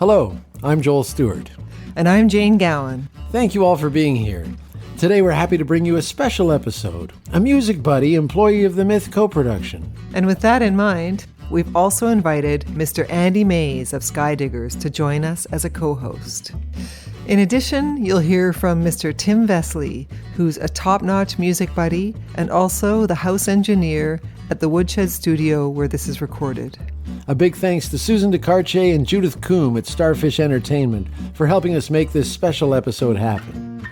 Hello, I'm Joel Stewart. And I'm Jane Gowan. Thank you all for being here. Today we're happy to bring you a special episode, a Music Buddy Employee of the Myth co-production. And with that in mind, we've also invited Mr. Andy Maize of Skydiggers to join us as a co-host. In addition, you'll hear from Mr. Tim Vesley, who's a top-notch music buddy and also the house engineer at the Woodshed studio where this is recorded. A big thanks to Susan DeCarche and Judith Coombe at Starfish Entertainment for helping us make this special episode happen.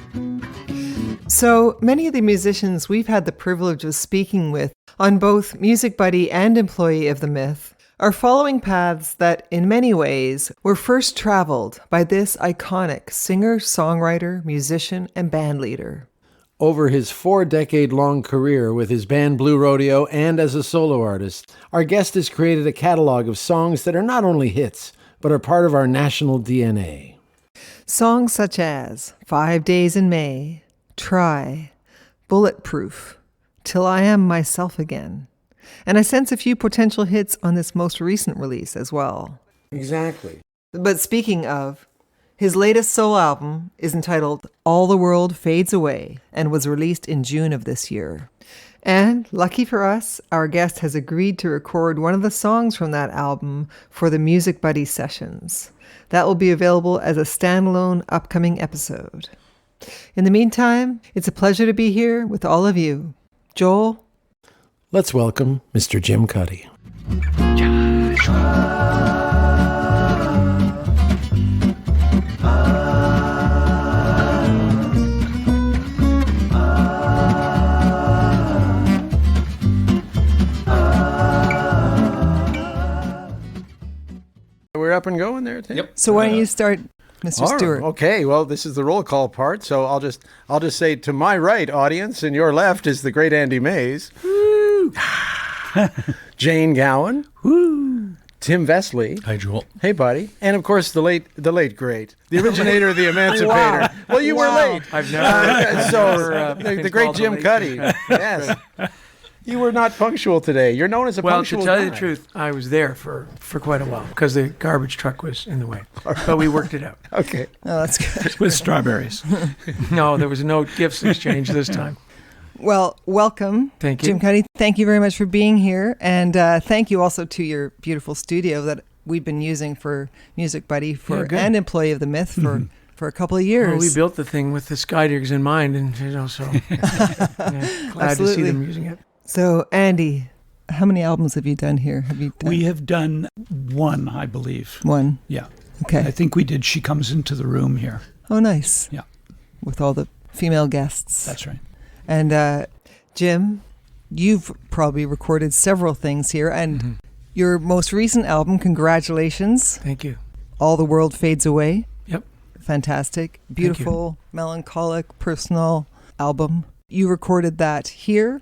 So, many of the musicians we've had the privilege of speaking with on both Music Buddy and Employee of the Myth are following paths that, in many ways, were first traveled by this iconic singer, songwriter, musician, and band leader. Over his 4-decade-long career with his band Blue Rodeo and as a solo artist, our guest has created a catalog of songs that are not only hits, but are part of our national DNA. Songs such as 5 Days in May, Try, Bulletproof, Till I Am Myself Again, and I sense a few potential hits on this most recent release as well. Exactly. But speaking of, his latest solo album is entitled All the World Fades Away and was released in June of this year. And lucky for us, our guest has agreed to record one of the songs from that album for the Music Buddy sessions. That will be available as a standalone upcoming episode. In the meantime, it's a pleasure to be here with all of you. Joel? Let's welcome Mr. Jim Cuddy. We're up and going there, Tim? Yep. So why don't you start, Mr. Stewart? Okay, well, this is the roll call part, so I'll just say to my right, audience, and your left is the great Andy Maize. Woo! Jane Gowan. Woo! Tim Vesley. Hi, Joel. Hey, buddy. And, of course, the late great, the originator of the Emancipator. Wow. Well, you were late. I've never the great Jim Cuddy. Yes. You were not punctual today. You're known as a punctual Well, to tell guy. you the truth, I was there for quite a while because the garbage truck was in the way. But we worked it out. Okay. Oh, that's good. With strawberries. No, there was no gifts exchanged this time. Well, welcome, Thank you. Jim Cuddy. Thank you very much for being here. And thank you also to your beautiful studio that we've been using for Music Buddy and Employee of the Myth for a couple of years. Well, we built the thing with the Skydiggers in mind, and so glad Absolutely. to see them using it. So, Andy, how many albums have you done here? We have done one, I believe. One. Yeah. Okay. I think we did She Comes Into the Room here. Oh, nice. Yeah. With all the female guests. That's right. And Jim, you've probably recorded several things here. And your most recent album, congratulations. Thank you. All the World Fades Away. Yep. Fantastic. Beautiful, melancholic, personal album. You recorded that here?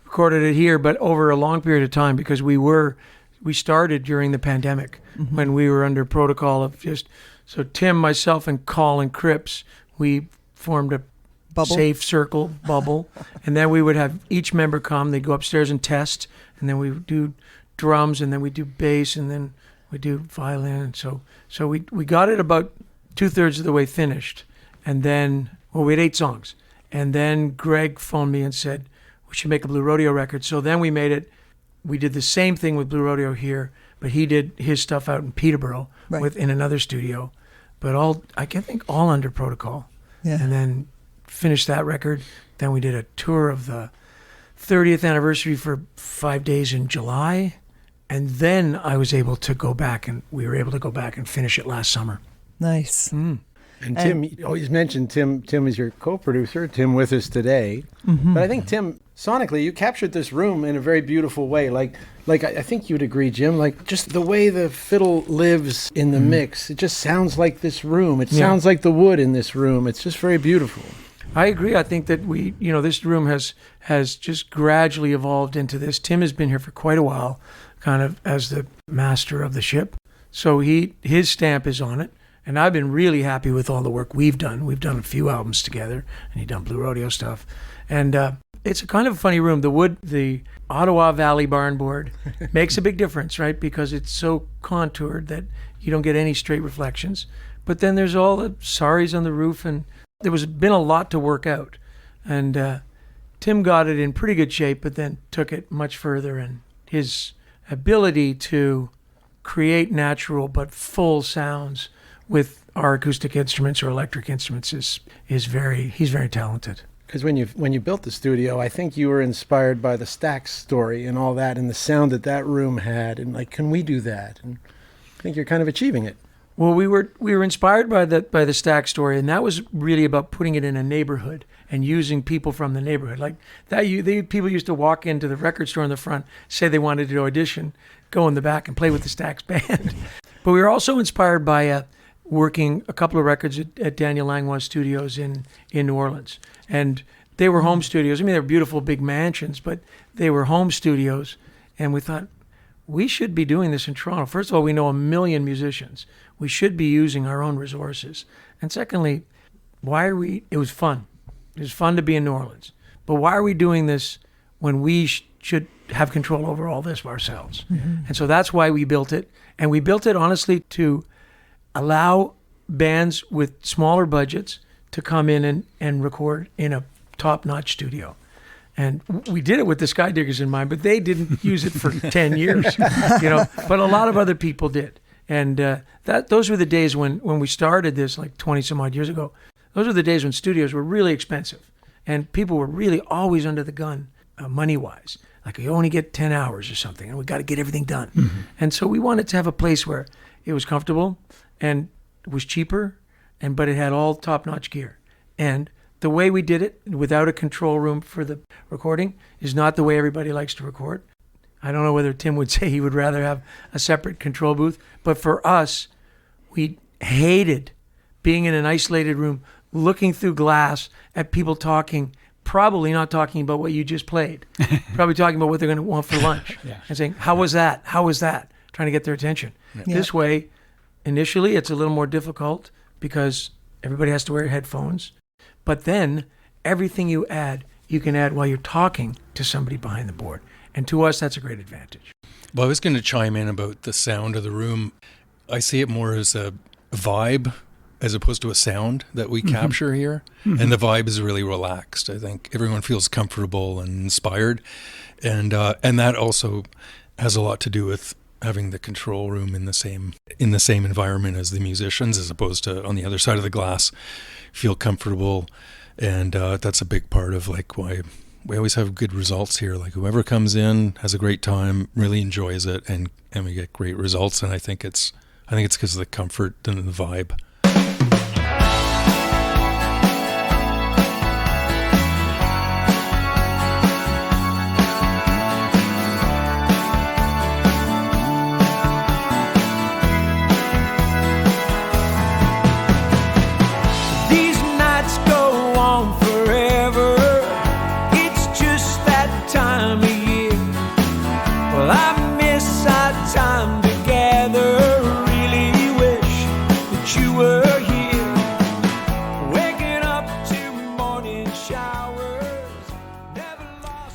Recorded it here, but over a long period of time because we started during the pandemic when we were under protocol of so Tim, myself, and Colin Cripps, we formed a safe circle bubble, and then we would have each member come. They'd go upstairs and test, and then we would do drums, and then we do bass, and then we do violin. And so we got it about 2/3 of the way finished, and then we had 8 songs, and then Greg phoned me and said, we should make a Blue Rodeo record. So then we made it. We did the same thing with Blue Rodeo here, but he did his stuff out in Peterborough in another studio, but all under protocol. Yeah. And then finished that record. Then we did a tour of the 30th anniversary for 5 days in July, and then I was able to go back, and we were able to go back and finish it last summer. Nice. And Tim, you always mentioned Tim is your co-producer, Tim with us today. But I think, Tim, sonically, you captured this room in a very beautiful way. Like I think you'd agree, Jim, like just the way the fiddle lives in the mix. It just sounds like this room. It sounds like the wood in this room. It's just very beautiful. I agree. I think that this room has just gradually evolved into this. Tim has been here for quite a while, kind of as the master of the ship. So his stamp is on it. And I've been really happy with all the work we've done. We've done a few albums together, and he's done Blue Rodeo stuff. And It's a kind of a funny room. The Ottawa Valley barn board makes a big difference, right? Because it's so contoured that you don't get any straight reflections. But then there's all the saris on the roof, and been a lot to work out. And Tim got it in pretty good shape, but then took it much further. And his ability to create natural but full sounds with our acoustic instruments or electric instruments he's very talented. Because when you built the studio, I think you were inspired by the Stax story and all that, and the sound that room had, and like, can we do that? And I think you're kind of achieving it. Well, we were inspired by the Stax story, and that was really about putting it in a neighborhood and using people from the neighborhood. Like that, people used to walk into the record store in the front, say they wanted to audition, go in the back and play with the Stax band. But we were also inspired by working a couple of records at Daniel Langlois Studios in New Orleans. And they were home studios. I mean, they were beautiful big mansions, but they were home studios. And we thought, we should be doing this in Toronto. First of all, we know 1 million musicians. We should be using our own resources. And secondly, it was fun. It was fun to be in New Orleans. But why are we doing this when we should have control over all this ourselves? Mm-hmm. And so that's why we built it. And we built it, honestly, to allow bands with smaller budgets to come in and record in a top-notch studio. And we did it with the Skydiggers in mind, but they didn't use it for 10 years, but a lot of other people did. And those were the days when we started this, like 20 some odd years ago. Those were the days when studios were really expensive and people were really always under the gun money-wise. Like, you only get 10 hours or something, and we got to get everything done. Mm-hmm. And so we wanted to have a place where it was comfortable and it was cheaper, but it had all top-notch gear. And the way we did it, without a control room for the recording, is not the way everybody likes to record. I don't know whether Tim would say he would rather have a separate control booth, but for us, we hated being in an isolated room, looking through glass at people talking, probably not talking about what you just played, probably talking about what they're going to want for lunch, and saying, how was that? How was that? Trying to get their attention. Yeah. This way, initially, it's a little more difficult because everybody has to wear headphones. But then everything you can add while you're talking to somebody behind the board. And to us, that's a great advantage. Well, I was going to chime in about the sound of the room. I see it more as a vibe as opposed to a sound that we capture here. Mm-hmm. And the vibe is really relaxed. I think everyone feels comfortable and inspired. And that also has a lot to do with having the control room in the same environment as the musicians, as opposed to on the other side of the glass, feel comfortable. And that's a big part of like why we always have good results here. Like, whoever comes in has a great time, really enjoys it, and we get great results. And I think it's because of the comfort and the vibe.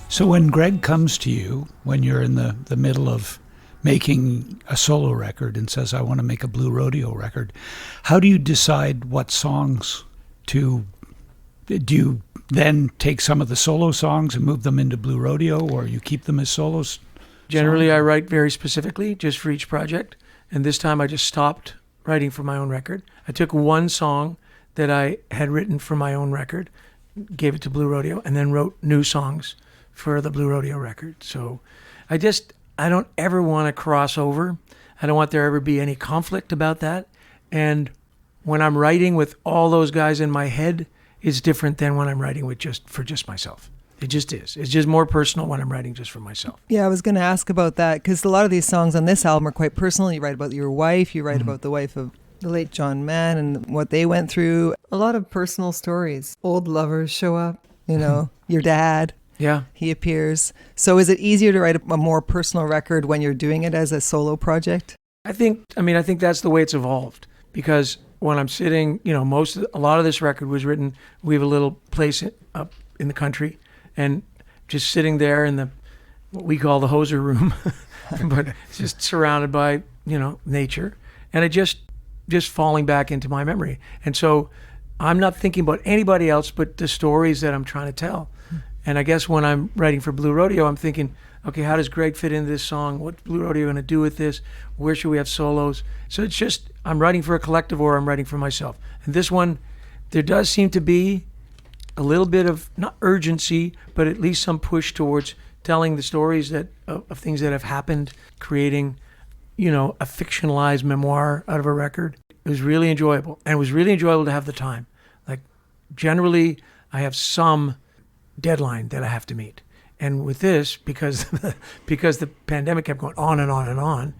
So when Greg comes to you, when you're in the middle of making a solo record and says, I want to make a Blue Rodeo record, how do you decide what songs to... Do you then take some of the solo songs and move them into Blue Rodeo, or you keep them as solos? Generally, I write very specifically just for each project. And this time I just stopped writing for my own record. I took one song that I had written for my own record, gave it to Blue Rodeo, and then wrote new songs for the Blue Rodeo record. So I don't ever want to cross over. I don't want there ever be any conflict about that. And when I'm writing with all those guys in my head, it's different than when I'm writing with just myself. It just is. It's just more personal when I'm writing just for myself. Yeah, I was going to ask about that, because a lot of these songs on this album are quite personal. You write about your wife, you write about the wife of the late John Mann and what they went through. A lot of personal stories. Old lovers show up, your dad. Yeah. He appears. So is it easier to write a more personal record when you're doing it as a solo project? I think that's the way it's evolved, because when I'm sitting, a lot of this record was written, we have a little place up in the country, and just sitting there in what we call the hoser room, but just surrounded by, nature. And it just falling back into my memory. And so I'm not thinking about anybody else but the stories that I'm trying to tell. And I guess when I'm writing for Blue Rodeo, I'm thinking, okay, how does Greg fit into this song? What's Blue Rodeo going to do with this? Where should we have solos? So it's just, I'm writing for a collective or I'm writing for myself. And this one, there does seem to be a little bit of, not urgency, but at least some push towards telling the stories of things that have happened, creating, a fictionalized memoir out of a record. It was really enjoyable. And it was really enjoyable to have the time. Like, generally, I have some deadline that I have to meet. And with this, because the pandemic kept going on and on and on,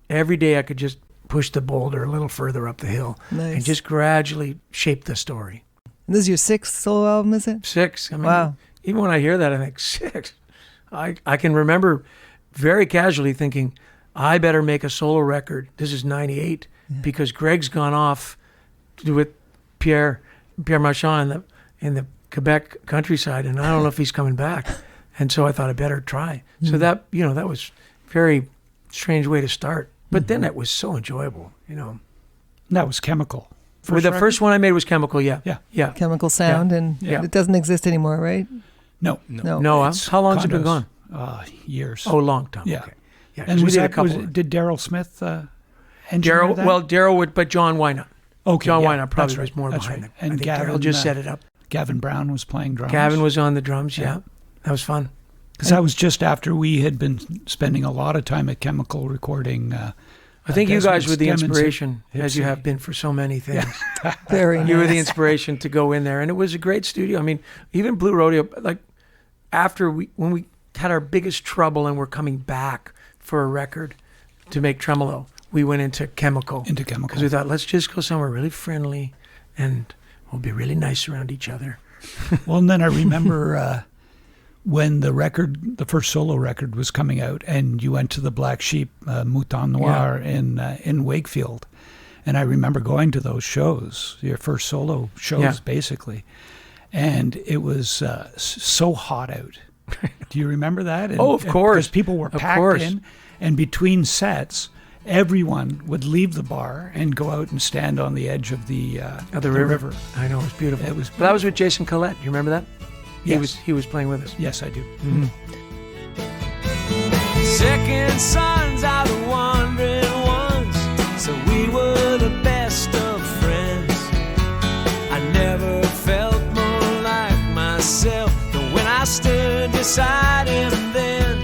every day I could just push the boulder a little further up the hill and just gradually shape the story. This is your 6th solo album, is it? 6. I mean, wow. Even when I hear that, I think 6. I can remember very casually thinking, I better make a solo record. This is 98 because Greg's gone off with Pierre Marchand in the Quebec countryside, and I don't know if he's coming back. And so I thought I better try. So that was a very strange way to start. But then it was so enjoyable, That was Chemical. First one I made was Chemical, yeah. Chemical Sound, and it doesn't exist anymore, right? No. How long has it been gone? Years. Oh, a long time. Yeah. Okay. Yeah. And Did Daryl Smith engineer that? Daryl would, but John Wynot. Okay. John Wynot probably right, was more behind right. it. And I think Gavin Daryl just set it up. Gavin Brown was playing drums. Gavin was on the drums, yeah. That was fun. Because that was just after we had been spending a lot of time at Chemical recording. I think you guys were the inspiration, as you have been for so many things. Yeah. Very nice. You were the inspiration to go in there, and it was a great studio. I mean, even Blue Rodeo, like when we had our biggest trouble and were coming back for a record to make Tremolo, we went into Chemical. Because we thought, let's just go somewhere really friendly, and we'll be really nice around each other. Well, and then I remember when the first solo record was coming out, and you went to the Black Sheep Mouton Noir in Wakefield. And I remember going to those shows, your first solo shows, basically. And it was so hot out. Do you remember that? And, of course. Because people were packed in, and between sets, everyone would leave the bar and go out and stand on the edge of the river. I know, it was beautiful. It was. But that was with Jason Collette. You remember that? Yes. He was playing with us. Yes, I do. Mm-hmm. Second sons are the wandering ones, so we were the best of friends. I never felt more like myself than when I stood beside him then.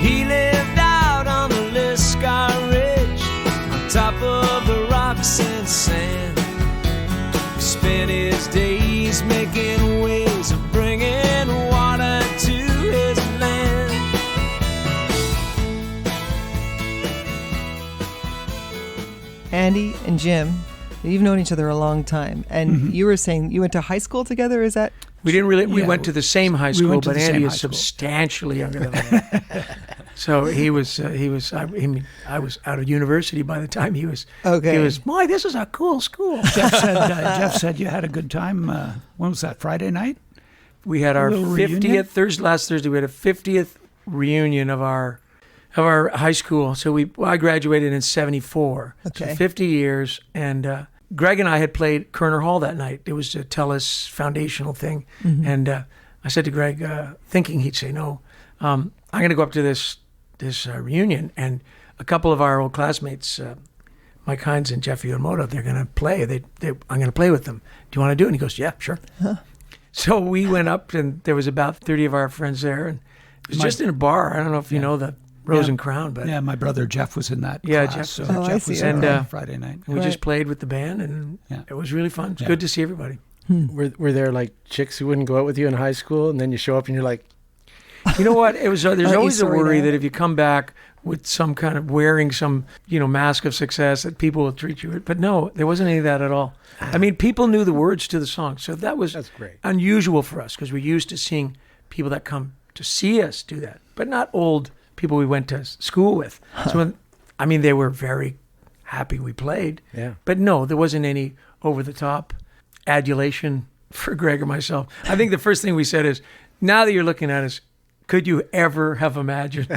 He lived out on the Liscar Ridge, on top of the rocks and sand. Spent his days making ways of bringing water to his land. Andy and Jim, you've known each other a long time, and you were saying you went to high school together. Is that? We didn't really. We went to the same high school, but Andy is school. substantially younger than I. So he was. I mean, I was out of university by the time he was. Okay. He was. Boy, this is a cool school. Jeff said you had a good time. When was that? Friday night? We had our little reunion? 50th last Thursday. We had a 50th reunion of our high school. So I graduated in 74. Okay. So 50 years, and Greg and I had played Kerner Hall that night. It was a TELUS foundational thing, and I said to Greg, thinking he'd say no, I'm going to go up to this reunion, and a couple of our old classmates, Mike Hines and Jeff Yomoto, they're going to play. I'm going to play with them. Do you want to do it? And he goes, yeah, sure. Huh. So we went up, and there was about 30 of our friends there, and it was just in a bar. I don't know if you know the Rose and Crown, but my brother Jeff was in that class. Jeff. So Jeff was in Friday night. We just played with the band, and it was really fun. It's good to see everybody. Were there like chicks who wouldn't go out with you in high school, and then you show up and you're like, you know what? It was. There's always a worry that if you come back with some kind of wearing some, mask of success, that people will treat you. But no, there wasn't any of that at all. I mean, people knew the words to the song, so that's great. Unusual for us because we're used to seeing people that come to see us do that, but not old people we went to school with. So, they were very happy we played. Yeah. But no, there wasn't any over the top adulation for Greg or myself. I think the first thing we said is, now that you're looking at us, could you ever have imagined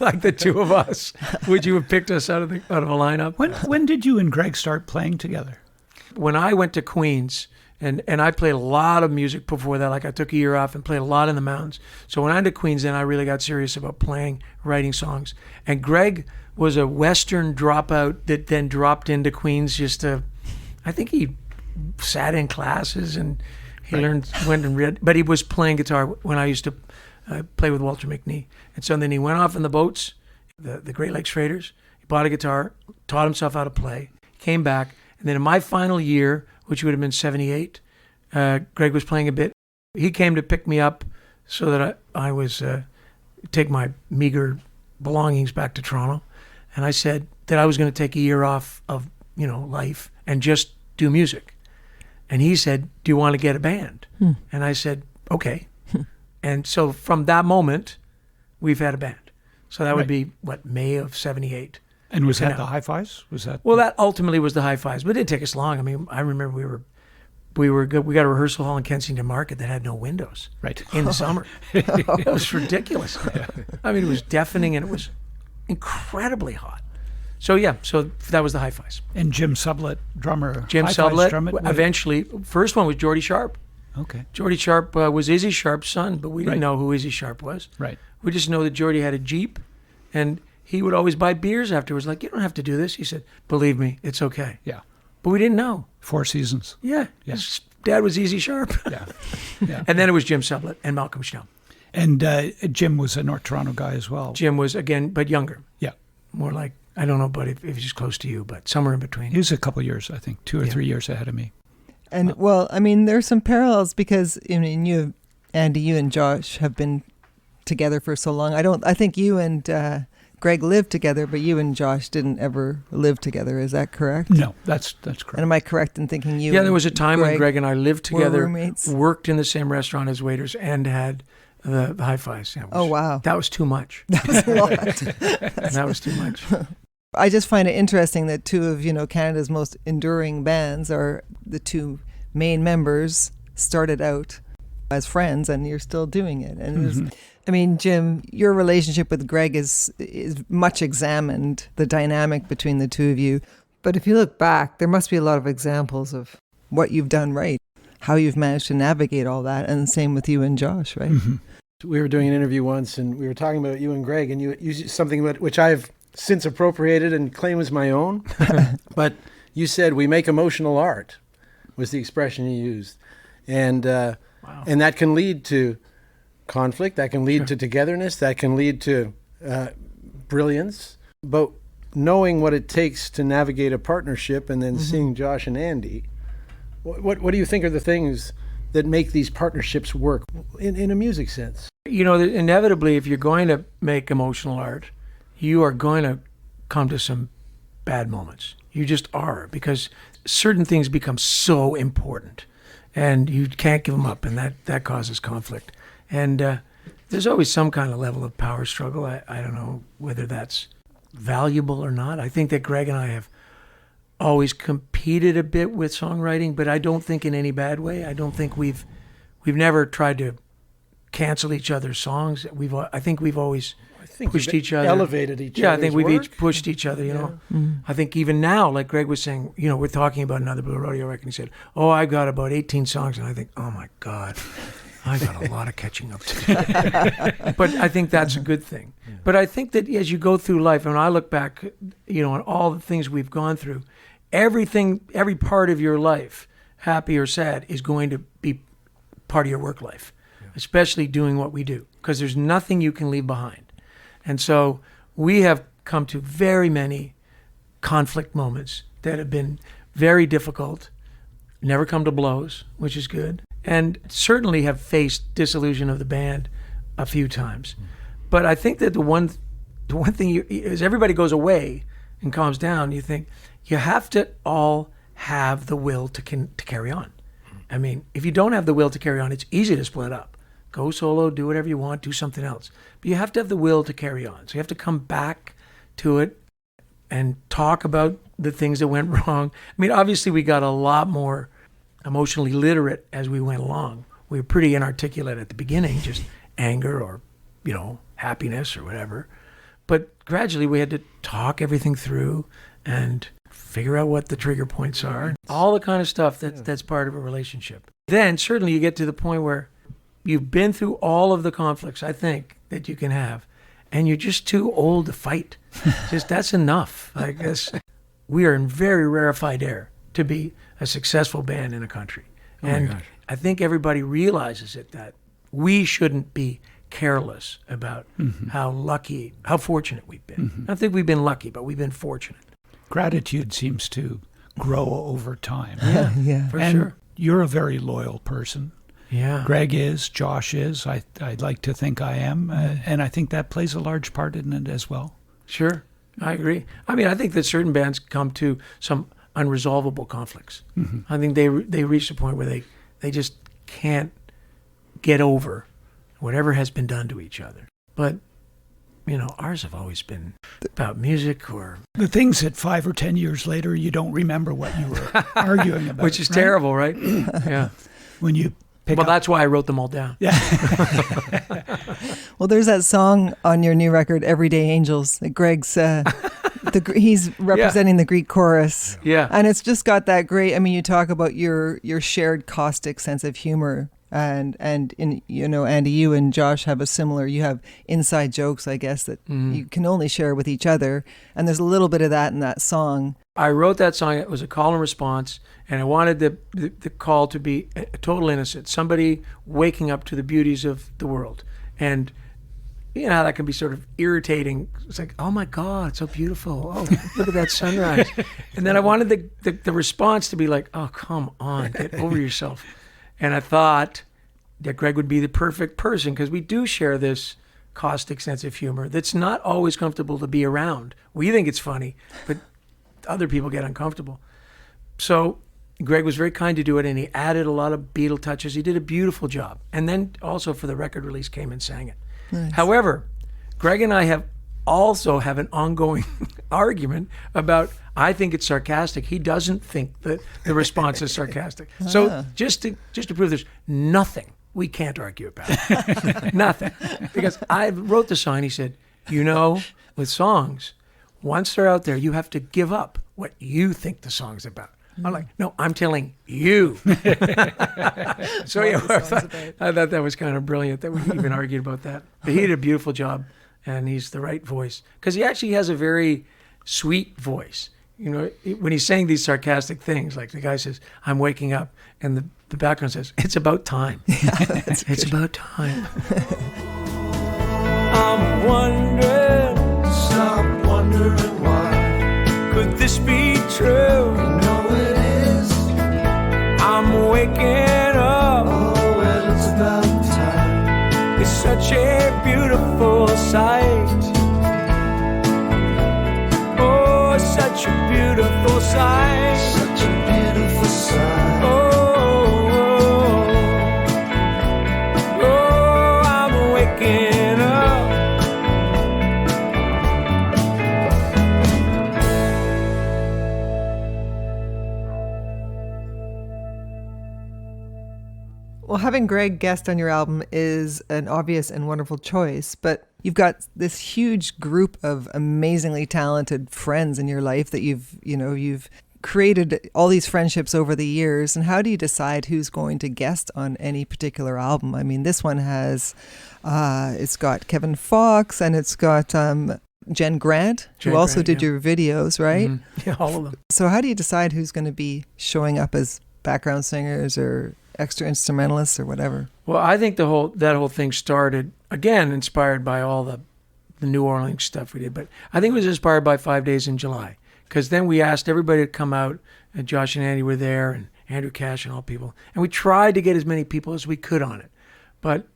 like the two of us? Would you have picked us out of a lineup? When did you and Greg start playing together? When I went to Queens, and I played a lot of music before that, like I took a year off and played a lot in the mountains. So when I went to Queens, then I really got serious about writing songs. And Greg was a Western dropout that then dropped into Queens I think he sat in classes and he went and read, but he was playing guitar when I used to play with Walter McNee. And so then he went off in the boats, the Great Lakes Freighters. He bought a guitar, taught himself how to play, came back. And then in my final year, which would have been 78, Greg was playing a bit. He came to pick me up so that I was take my meager belongings back to Toronto. And I said that I was going to take a year off of, life and just do music. And he said, do you want to get a band? And I said, okay. And so from that moment, we've had a band. So that would be, May of 78. And was that the Hi-Fis? Was that? Well, that ultimately was the Hi-Fis, but it didn't take us long. I mean, I remember we got a rehearsal hall in Kensington Market that had no windows. Right. In the summer. It was ridiculous. I mean, it was deafening and it was incredibly hot. So that was the Hi-Fis. And Jim Sublett, drummer. Jim Hi-Fis Sublett, drum it? eventually, first one was Geordie Sharp. Okay. Geordie Sharp was Izzy Sharp's son, but we didn't know who Izzy Sharp was. Right. We just know that Geordie had a Jeep, and he would always buy beers afterwards. Like, you don't have to do this. He said, believe me, it's okay. Yeah. But we didn't know. Four Seasons. Yeah. His dad was Izzy Sharp. Yeah. And then it was Jim Sublett and Malcolm Schnell. And Jim was a North Toronto guy as well. Jim was, again, but younger. Yeah. More like, I don't know, but if he's close to you, but somewhere in between. He was a couple years, I think, 2 or 3 years ahead of me. And there's some parallels because you, Andy, you and Josh have been together for so long. I think you and Greg lived together, but you and Josh didn't ever live together. Is that correct? No, that's correct. And am I correct in thinking you? Yeah, there was a time when Greg and I lived together, roommates? Worked in the same restaurant as waiters, and had the Hi-Fis. Yeah, oh wow, that was too much. That was a lot. That was too much. I just find it interesting that two of Canada's most enduring bands are the two main members started out as friends, and you're still doing it. And Jim, your relationship with Greg is much examined, the dynamic between the two of you. But if you look back, there must be a lot of examples of what you've done right, how you've managed to navigate all that, and the same with you and Josh, right? Mm-hmm. We were doing an interview once, and we were talking about you and Greg, and you used something which I've since appropriated and claim as my own. But you said, we make emotional art, was the expression you used. And and that can lead to conflict, that can lead to togetherness, that can lead to brilliance. But knowing what it takes to navigate a partnership and then seeing Josh and Andy, what do you think are the things that make these partnerships work in a music sense? Inevitably, if you're going to make emotional art, you are going to come to some bad moments. You just are, because certain things become so important and you can't give them up, and that causes conflict. And there's always some kind of level of power struggle. I don't know whether that's valuable or not. I think that Greg and I have always competed a bit with songwriting, but I don't think in any bad way. I don't think we've never tried to cancel each other's songs. I think we've always pushed each other, elevated each other. Yeah, I think we've each pushed each other. I think even now, like Greg was saying, we're talking about another Blue Rodeo record. He said, "Oh, I've got about 18 songs," and I think, "Oh my God, I got a lot of catching up to do." But I think that's a good thing. Yeah. But I think that as you go through life, and when I look back, on all the things we've gone through, every part of your life, happy or sad, is going to be part of your work life, especially doing what we do, because there's nothing you can leave behind. And so we have come to very many conflict moments that have been very difficult, never come to blows, which is good, and certainly have faced dissolution of the band a few times. But I think that the one thing as everybody goes away and calms down, you think you have to all have the will to carry on. I mean, if you don't have the will to carry on, it's easy to split up. Go solo, do whatever you want, do something else. But you have to have the will to carry on. So you have to come back to it and talk about the things that went wrong. I mean, obviously we got a lot more emotionally literate as we went along, we were pretty inarticulate at the beginning, just anger or, happiness or whatever. But gradually we had to talk everything through and figure out what the trigger points are, all the kind of stuff that's part of a relationship. Then certainly you get to the point where you've been through all of the conflicts, I think, that you can have, and you're just too old to fight. Just that's enough. I guess we are in very rarefied air to be a successful band in a country. And I think everybody realizes it, that we shouldn't be careless about how fortunate we've been. I don't think we've been lucky, but we've been fortunate. Gratitude seems to grow over time. Yeah. For and sure. you're a very loyal person. Yeah. Greg is, Josh is, I'd like to think I am, and I think that plays a large part in it as well. Sure. I agree. I mean, I think that certain bands come to some unresolvable conflicts. I think they reach a point where they just can't get over whatever has been done to each other. But, ours have always been about music or... The things that 5 or 10 years later, you don't remember what you were arguing about. Which is terrible, right? Yeah. When you pick up... that's why I wrote them all down. Yeah. Well, there's that song on your new record, Everyday Angels, that Greg's, he's representing the Greek chorus. Yeah. And it's just got that great, you talk about your shared caustic sense of humor. And in, Andy, you and Josh have you have inside jokes, I guess, that you can only share with each other. And there's a little bit of that in that song. I wrote that song. It was a call and response, and I wanted the call to be a total innocent, somebody waking up to the beauties of the world. And you know how that can be sort of irritating. It's like, oh my God, it's so beautiful. Oh, look at that sunrise. And then I wanted the response to be like, oh, come on, get over yourself. And I thought that Greg would be the perfect person, because we do share this caustic sense of humor that's not always comfortable to be around. We think it's funny, but other people get uncomfortable. So Greg was very kind to do it, and he added a lot of Beatle touches. He did a beautiful job. And then also for the record release came and sang it. Nice. However, Greg and I have an ongoing argument about, I think it's sarcastic. He doesn't think that the response is sarcastic. So just to prove there's nothing we can't argue about. Nothing. Because I wrote the song, he said, with songs, once they're out there, you have to give up what you think the song's about. I'm like, no, I'm telling you. So yeah, I thought that was kind of brilliant that we even argued about that. But he did a beautiful job, and he's the right voice. Because he actually has a very sweet voice. When he's saying these sarcastic things, like the guy says, I'm waking up, and the background says, it's about time. Yeah, it's about time. I'm wondering, stop wondering why. Could this be true? You know it is. I'm waking up. Oh, well, it's about time. It's such a beautiful sight. Oh, such a beautiful sight. Such a beautiful sight. Oh, I'm waking up. Well, having Greg guest on your album is an obvious and wonderful choice, but you've got this huge group of amazingly talented friends in your life that you've created all these friendships over the years. And how do you decide who's going to guest on any particular album? I mean, this one has, it's got Kevin Fox, and it's got Jen Grant, who also did your videos, right? Mm-hmm. Yeah, all of them. So how do you decide who's going to be showing up as background singers or extra instrumentalists or whatever? Well, I think that whole thing started, again, inspired by all the New Orleans stuff we did, but I think it was inspired by 5 Days in July, because then we asked everybody to come out, and Josh and Andy were there, and Andrew Cash and all people, and we tried to get as many people as we could on it. But,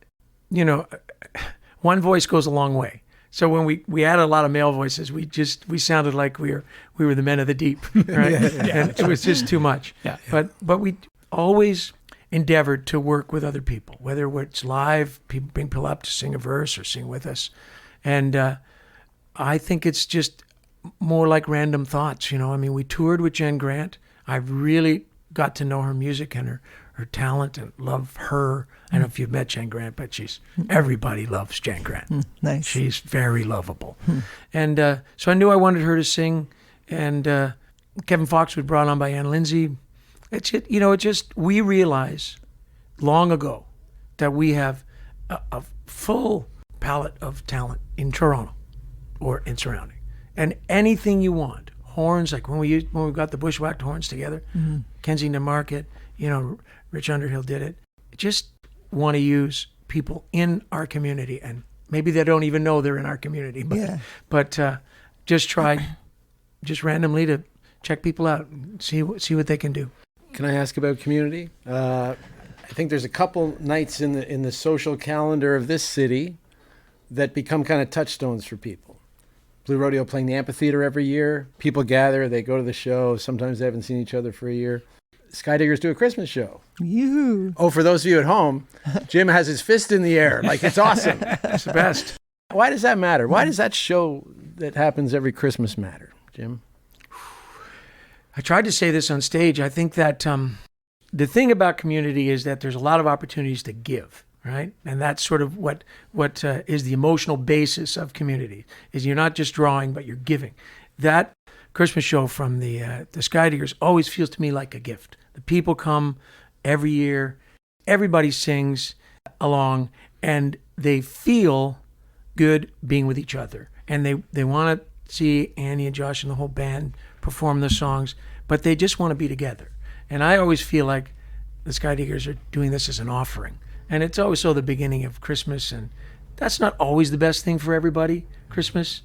one voice goes a long way. So when we added a lot of male voices, we sounded like we were the men of the deep, right? And it was just too much. Yeah. But we always endeavored to work with other people, whether it's live, people bring people up to sing a verse or sing with us. And I think it's just more like random thoughts, I mean, we toured with Jen Grant. I really got to know her music and her her talent and love her. I don't know if you've met Jen Grant, but everybody loves Jen Grant. Nice. She's very lovable. And so I knew I wanted her to sing. And Kevin Fox was brought on by Ann Lindsay. We realize long ago that we have a full palette of talent in Toronto or in surrounding. And anything you want, horns, like when we got the bushwhacked horns together, Kensington Market, Rich Underhill did it. Just want to use people in our community, and maybe they don't even know they're in our community, but just try just randomly to check people out and see what they can do. Can I ask about community? I think there's a couple nights in the social calendar of this city that become kind of touchstones for people. Blue Rodeo playing the amphitheater every year. People gather, they go to the show. Sometimes they haven't seen each other for a year. Skydiggers do a Christmas show. You. Oh, for those of you at home, Jim has his fist in the air. Like, it's awesome. It's the best. Why does that matter? Why does that show that happens every Christmas matter, Jim? I tried to say this on stage. I think that the thing about community is that there's a lot of opportunities to give, right? And that's sort of what is the emotional basis of community, is you're not just drawing, but you're giving. That Christmas show from the Skydiggers always feels to me like a gift. The people come every year, everybody sings along, and they feel good being with each other. And they want to see Annie and Josh and the whole band perform the songs, but they just want to be together. And I always feel like the Skydiggers are doing this as an offering. And it's always the beginning of Christmas, and that's not always the best thing for everybody, Christmas.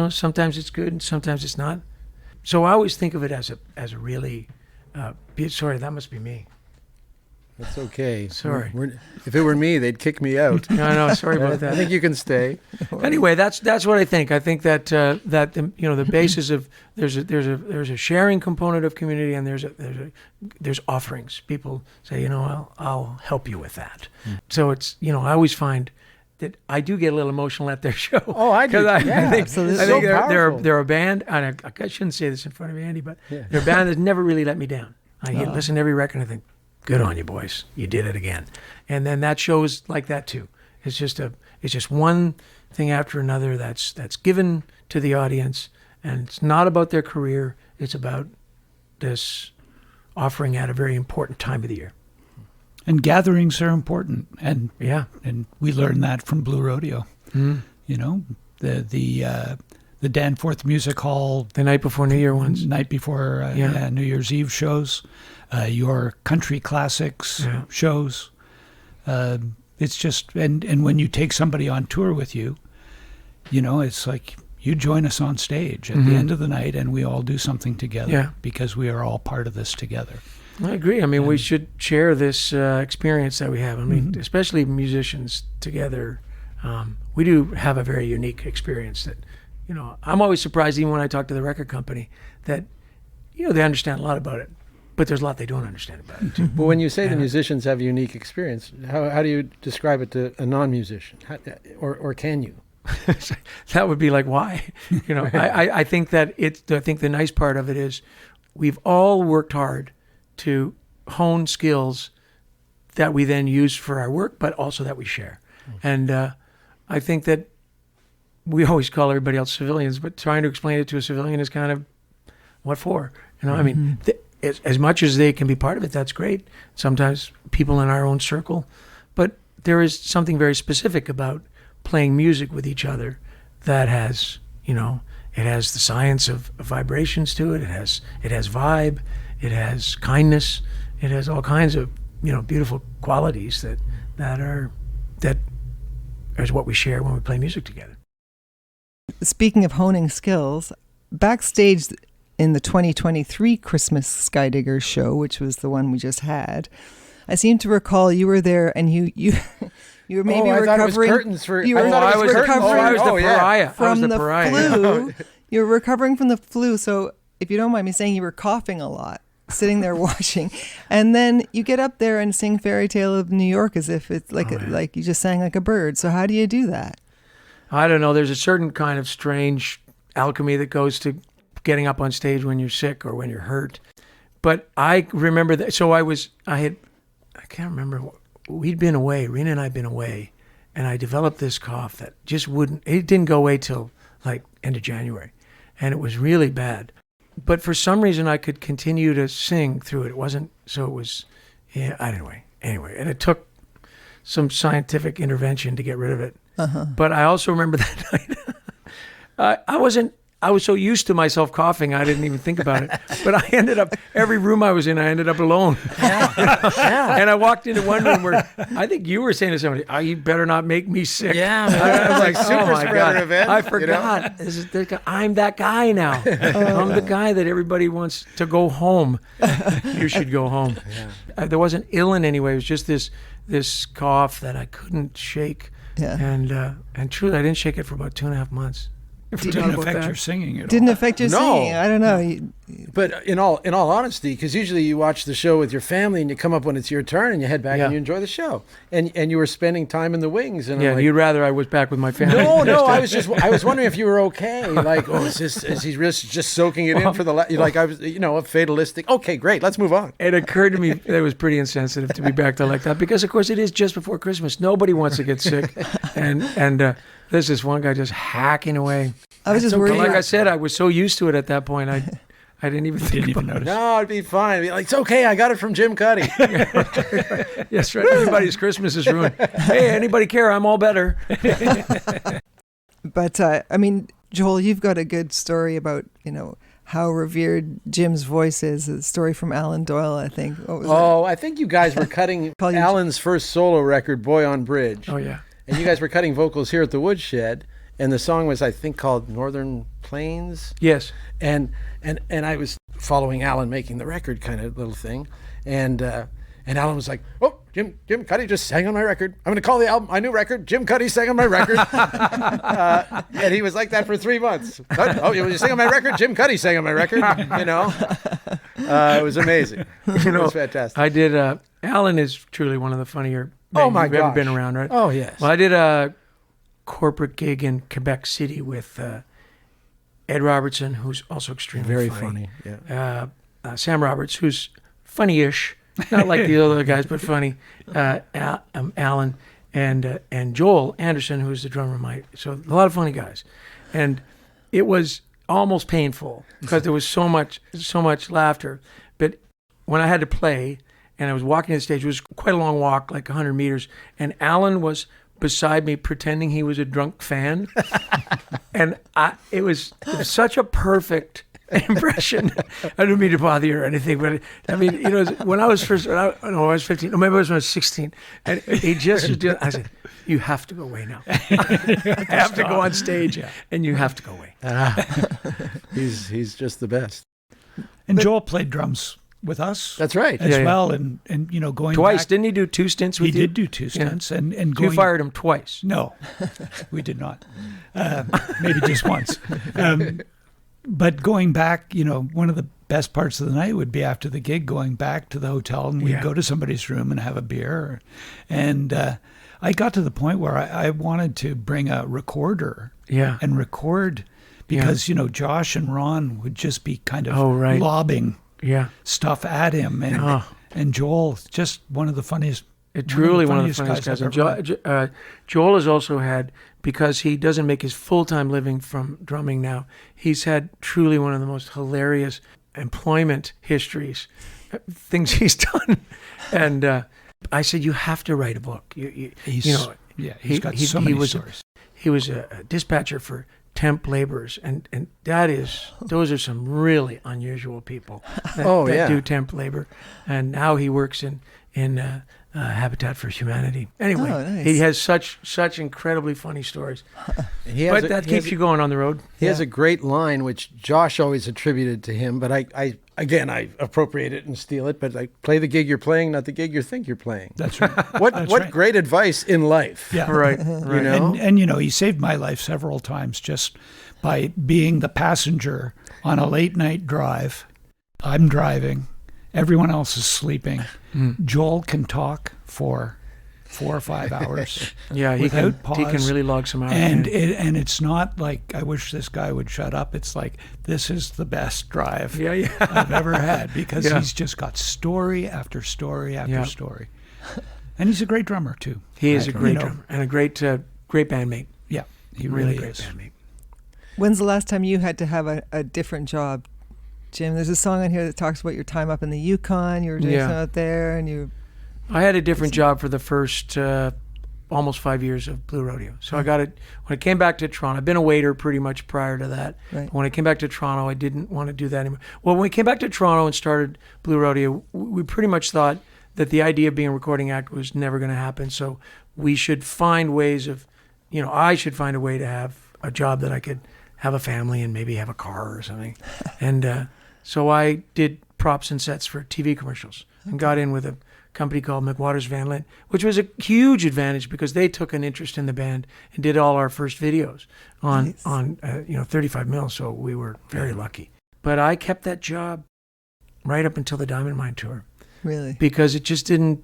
Sometimes it's good and sometimes it's not. So I always think of it as a really, sorry, that must be me. That's okay. Sorry. If it were me, they'd kick me out. No, sorry about that. I think you can stay. Anyway, that's what I think. I think that the basis of there's a sharing component of community, and there's offerings. People say, I'll help you with that. So it's I always find that I do get a little emotional at their show. Oh, I do. I think so they're a band, and I shouldn't say this in front of Andy, but they're a band that's never really let me down. I listen to every record and I think, good on you, boys. You did it again. And then that show's like that too. It's just one thing after another that's given to the audience, and it's not about their career. It's about this offering at a very important time of the year. And gatherings are important, and and we learned that from Blue Rodeo. The Danforth Music Hall, the night before New Year ones, night before New Year's Eve shows, your country classics shows. It's just and when you take somebody on tour with you, it's like you join us on stage at the end of the night, and we all do something together because we are all part of this together. I agree. I mean, we should share this experience that we have. I mean, especially musicians together. We do have a very unique experience that, I'm always surprised, even when I talk to the record company, that, they understand a lot about it, but there's a lot they don't understand about it too. But when you say the musicians have a unique experience, how do you describe it to a non-musician? Or can you? That would be like, why? I think that I think the nice part of it is we've all worked hard to hone skills that we then use for our work, but also that we share. And I think that we always call everybody else civilians, but trying to explain it to a civilian is kind of what for? I mean, as much as they can be part of it, that's great. Sometimes people in our own circle, but there is something very specific about playing music with each other that has, it has the science of vibrations to it. It has vibe. It has kindness. It has all kinds of, beautiful qualities that is what we share when we play music together. Speaking of honing skills, backstage in the 2023 Christmas Skydiggers show, which was the one we just had, I seem to recall you were there, and you were maybe recovering. I thought it was curtains for. You were I was the pariah. From the pariah. flu. You were recovering from the flu, so if you don't mind me saying, you were coughing a lot, sitting there watching, and then you get up there and sing "Fairy Tale of New York" as if it's like you just sang like a bird. So how do you do that? I don't know. There's a certain kind of strange alchemy that goes to getting up on stage when you're sick or when you're hurt. But I remember that. So I can't remember. We'd been away. Rena and I'd been away, and I developed this cough that just wouldn't. It didn't go away till like end of January, and it was really bad. But for some reason, I could continue to sing through it. It wasn't. So it was. Yeah. Anyway, and it took some scientific intervention to get rid of it. But I also remember that night. I was so used to myself coughing, I didn't even think about it. But I ended up, every room I was in, I ended up alone. And I walked into one room where I think you were saying to somebody, "Oh, you better not make me sick." Yeah, I was like, super "Oh my spreader God, event, I forgot. I'm that guy now. I'm the guy that everybody wants to go home. You should go home." There wasn't ill in any way. It was just this cough that I couldn't shake. And truly, I didn't shake it for about 2.5 months. It didn't affect your singing at all. Didn't affect your No. singing. I don't know. But in all honesty, because usually you watch the show with your family and you come up when it's your turn and you head back and you enjoy the show, and you were spending time in the wings. And Yeah, I'm like, you'd rather I was back with my family. No, I was wondering if you were okay. Like, is he just soaking it in for the like I was, a fatalistic. Okay, great, let's move on. It occurred to me that it was pretty insensitive to be back there like that, because of course it is just before Christmas. Nobody wants to get sick, and there's this one guy just hacking away. I was just But worried. like I said, I was so used to it at that point, I didn't even think about notice. No, it'd be fine. Be like, it's okay. I got it from Jim Cuddy. it. Yes, right. Everybody's Christmas is ruined. Hey, anybody care? I'm all better. But I mean, Joel, you've got a good story about how revered Jim's voice is. A story from Alan Doyle, I think. What was I think you guys were cutting Call you- Alan's first solo record, Boy on Bridge. Oh yeah. And you guys were cutting vocals here at the Woodshed, and the song was, I think, called Northern Plains. Yes. And I was following Alan making the record kind of little thing, and Alan was like, "Oh, Jim Cuddy just sang on my record. I'm going to call the album my new record. Jim Cuddy sang on my record." And he was like that for 3 months. "Oh, you sang on my record? Jim Cuddy sang on my record." It was amazing. It was fantastic. I did. Alan is truly one of the funnier. Oh my You've ever gosh. been around, right? Oh yes. Well, I did a corporate gig in Quebec City with Ed Robertson, who's also extremely Very funny. funny. Yeah. Sam Roberts, who's funny-ish, not like the other guys, but funny. Alan and Joel Anderson, who's the drummer. So a lot of funny guys, and it was almost painful because there was so much laughter. But when I had to play, and I was walking to the stage, it was quite a long walk, like 100 meters, and Alan was beside me pretending he was a drunk fan. And it was such a perfect impression. I didn't mean to bother you or anything, but I mean, when I was 15, or maybe it was when I was 16, and he just was doing, I said, "You have to go away now. I have to go on stage, and you have to go away." He's just the best. And Joel played drums with us. That's right. As Yeah, yeah. well, and going Twice, back, didn't he do 2 stints with he you? did do 2 stints, and You going. fired him twice. No, we did not. Maybe just once. But going back, one of the best parts of the night would be after the gig, going back to the hotel, and we'd go to somebody's room and have a beer. And I got to the point where I wanted to bring a recorder Yeah. and record, because Josh and Ron would just be kind of right. lobbing Yeah. stuff at him, and Joel, just one of the funniest. Truly one of the funniest guys. I've And ever met. Joel has also had, because he doesn't make his full-time living from drumming now, he's had truly one of the most hilarious employment histories, things he's done. And I said, "You have to write a book." He's got so many stories. He was a dispatcher for temp laborers, and those are some really unusual people that do temp labor. And now he works in Habitat for Humanity. Anyway, nice. he has such incredibly funny stories. But that keeps you going on the road. He has a great line, which Josh always attributed to him, but I appropriate it and steal it, but play the gig you're playing, not the gig you think you're playing. That's right. What right. great advice in life. Yeah. Right. You know? And he saved my life several times just by being the passenger on a late night drive. I'm driving. Everyone else is sleeping. Joel can talk for 4 or 5 hours. Yeah, he can really log some hours. And it's not like, I wish this guy would shut up. It's like, this is the best drive I've ever had, because he's just got story after story after story. And he's a great drummer, too. He is a great You know, drummer and a great bandmate. Yeah, he Really really great is. bandmate. When's the last time you had to have a different job, Jim? There's a song on here that talks about your time up in the Yukon. You were doing something out there, and you. I had a different job for the first almost 5 years of Blue Rodeo. So I got it when I came back to Toronto. I've been a waiter pretty much prior to that. Right. When I came back to Toronto, I didn't want to do that anymore. Well, when we came back to Toronto and started Blue Rodeo, we pretty much thought that the idea of being a recording act was never going to happen. So we should find ways of, I should find a way to have a job that I could have a family and maybe have a car or something. And so I did props and sets for TV commercials and got in with a company called McWater's Van Lint, which was a huge advantage because they took an interest in the band and did all our first videos on 35 mil. So we were very lucky. But I kept that job right up until the Diamond Mine tour. Really? Because it just didn't.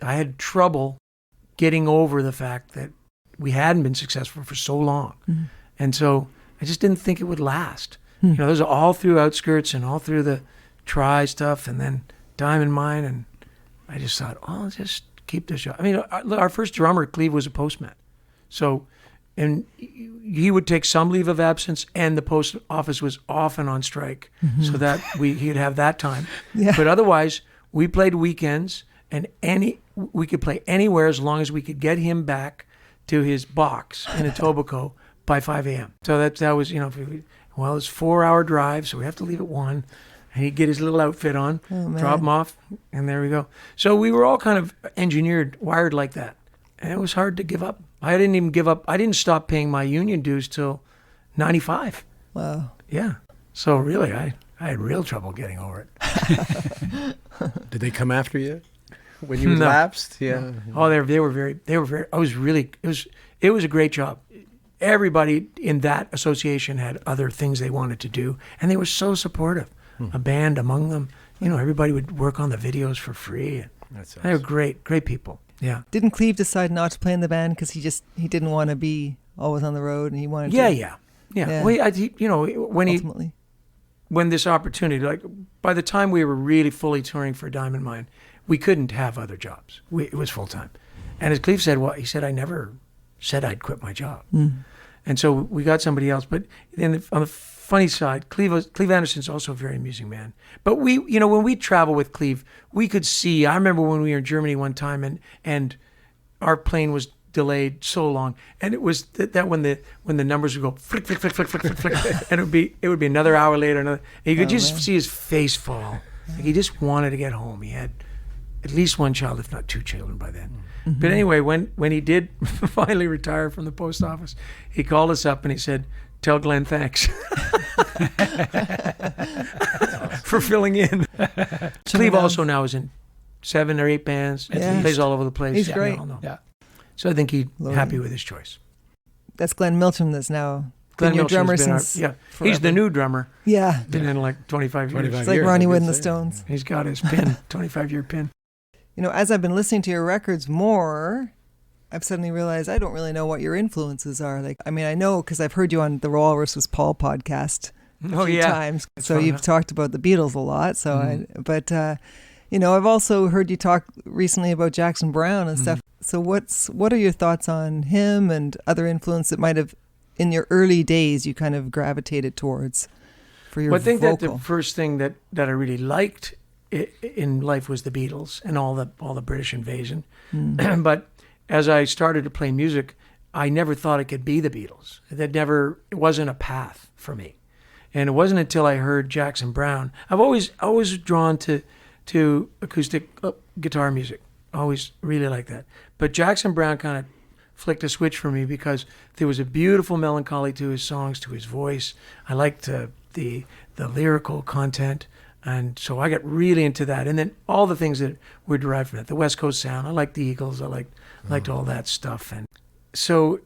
I had trouble getting over the fact that we hadn't been successful for so long, and so I just didn't think it would last. Those are all through Outskirts and all through the Try stuff, and then Diamond Mine, and I just thought, I'll just keep this job. I mean, our first drummer, Cleve, was a postman, so and he would take some leave of absence, and the post office was often on strike, so that he'd have that time. Yeah. But otherwise, we played weekends, and we could play anywhere as long as we could get him back to his box in Etobicoke by 5 a.m. So that was, it's a 4-hour drive, so we have to leave at 1. And he'd get his little outfit on, drop him off, and there we go. So we were all kind of wired like that. And it was hard to give up. I didn't even give up. I didn't stop paying my union dues till 95. Wow. Yeah. So really, I had real trouble getting over it. Did they come after you when you No. lapsed? Yeah. Oh, they were very. It was a great job. Everybody in that association had other things they wanted to do, and they were so supportive. A band among them, everybody would work on the videos for free. That's They were great people. Yeah. Didn't Cleve decide not to play in the band because he didn't want to be always on the road, and he wanted to? Yeah. Yeah. Well, when this opportunity, like by the time we were really fully touring for Diamond Mine, we couldn't have other jobs. It was full time. And as Cleve said, he said, I never said I'd quit my job. And so we got somebody else. But then on the funny side, Cleve Anderson's also a very amusing man. But we, when we travel with Cleve, we could see, I remember when we were in Germany one time and our plane was delayed so long, and it was that when the numbers would go flick flick flick flick flick flick flick, and it would be another hour later, and you could just see his face fall. Like he just wanted to get home. He had at least one child, if not 2 children by then. But anyway, when he did finally retire from the post office, he called us up and he said, "Tell Glenn thanks for filling in." Cleve also now is in 7 or 8 bands. Yeah. He plays all over the place. He's We great. all know. Yeah. So I think he's Lord. happy with his choice. That's Glenn Milton. That's now Glenn been your Milton's drummer been since. he's the forever. new drummer. Yeah. Been in like 25 years. 25 It's like years, Ronnie I Wood could and the say. Stones. He's got his pin, 25-year pin. As I've been listening to your records more, I've suddenly realized I don't really know what your influences are. I know because I've heard you on the Walrus was Paul podcast a few times. So fun, you've huh? talked about the Beatles a lot. So I've also heard you talk recently about Jackson Browne and stuff. So what are your thoughts on him and other influence that might have, in your early days, you kind of gravitated towards for your Well, I think that vocal? the first thing that I really liked in life was the Beatles and all the British invasion. But as I started to play music, I never thought it could be the Beatles. It wasn't a path for me. And it wasn't until I heard Jackson Browne. I've always drawn to acoustic guitar music. Always really like that. But Jackson Browne kind of flicked a switch for me because there was a beautiful melancholy to his songs, to his voice. I liked the lyrical content. And so I got really into that. And then all the things that were derived from that, the West Coast sound. I liked the Eagles. I liked all that stuff. And so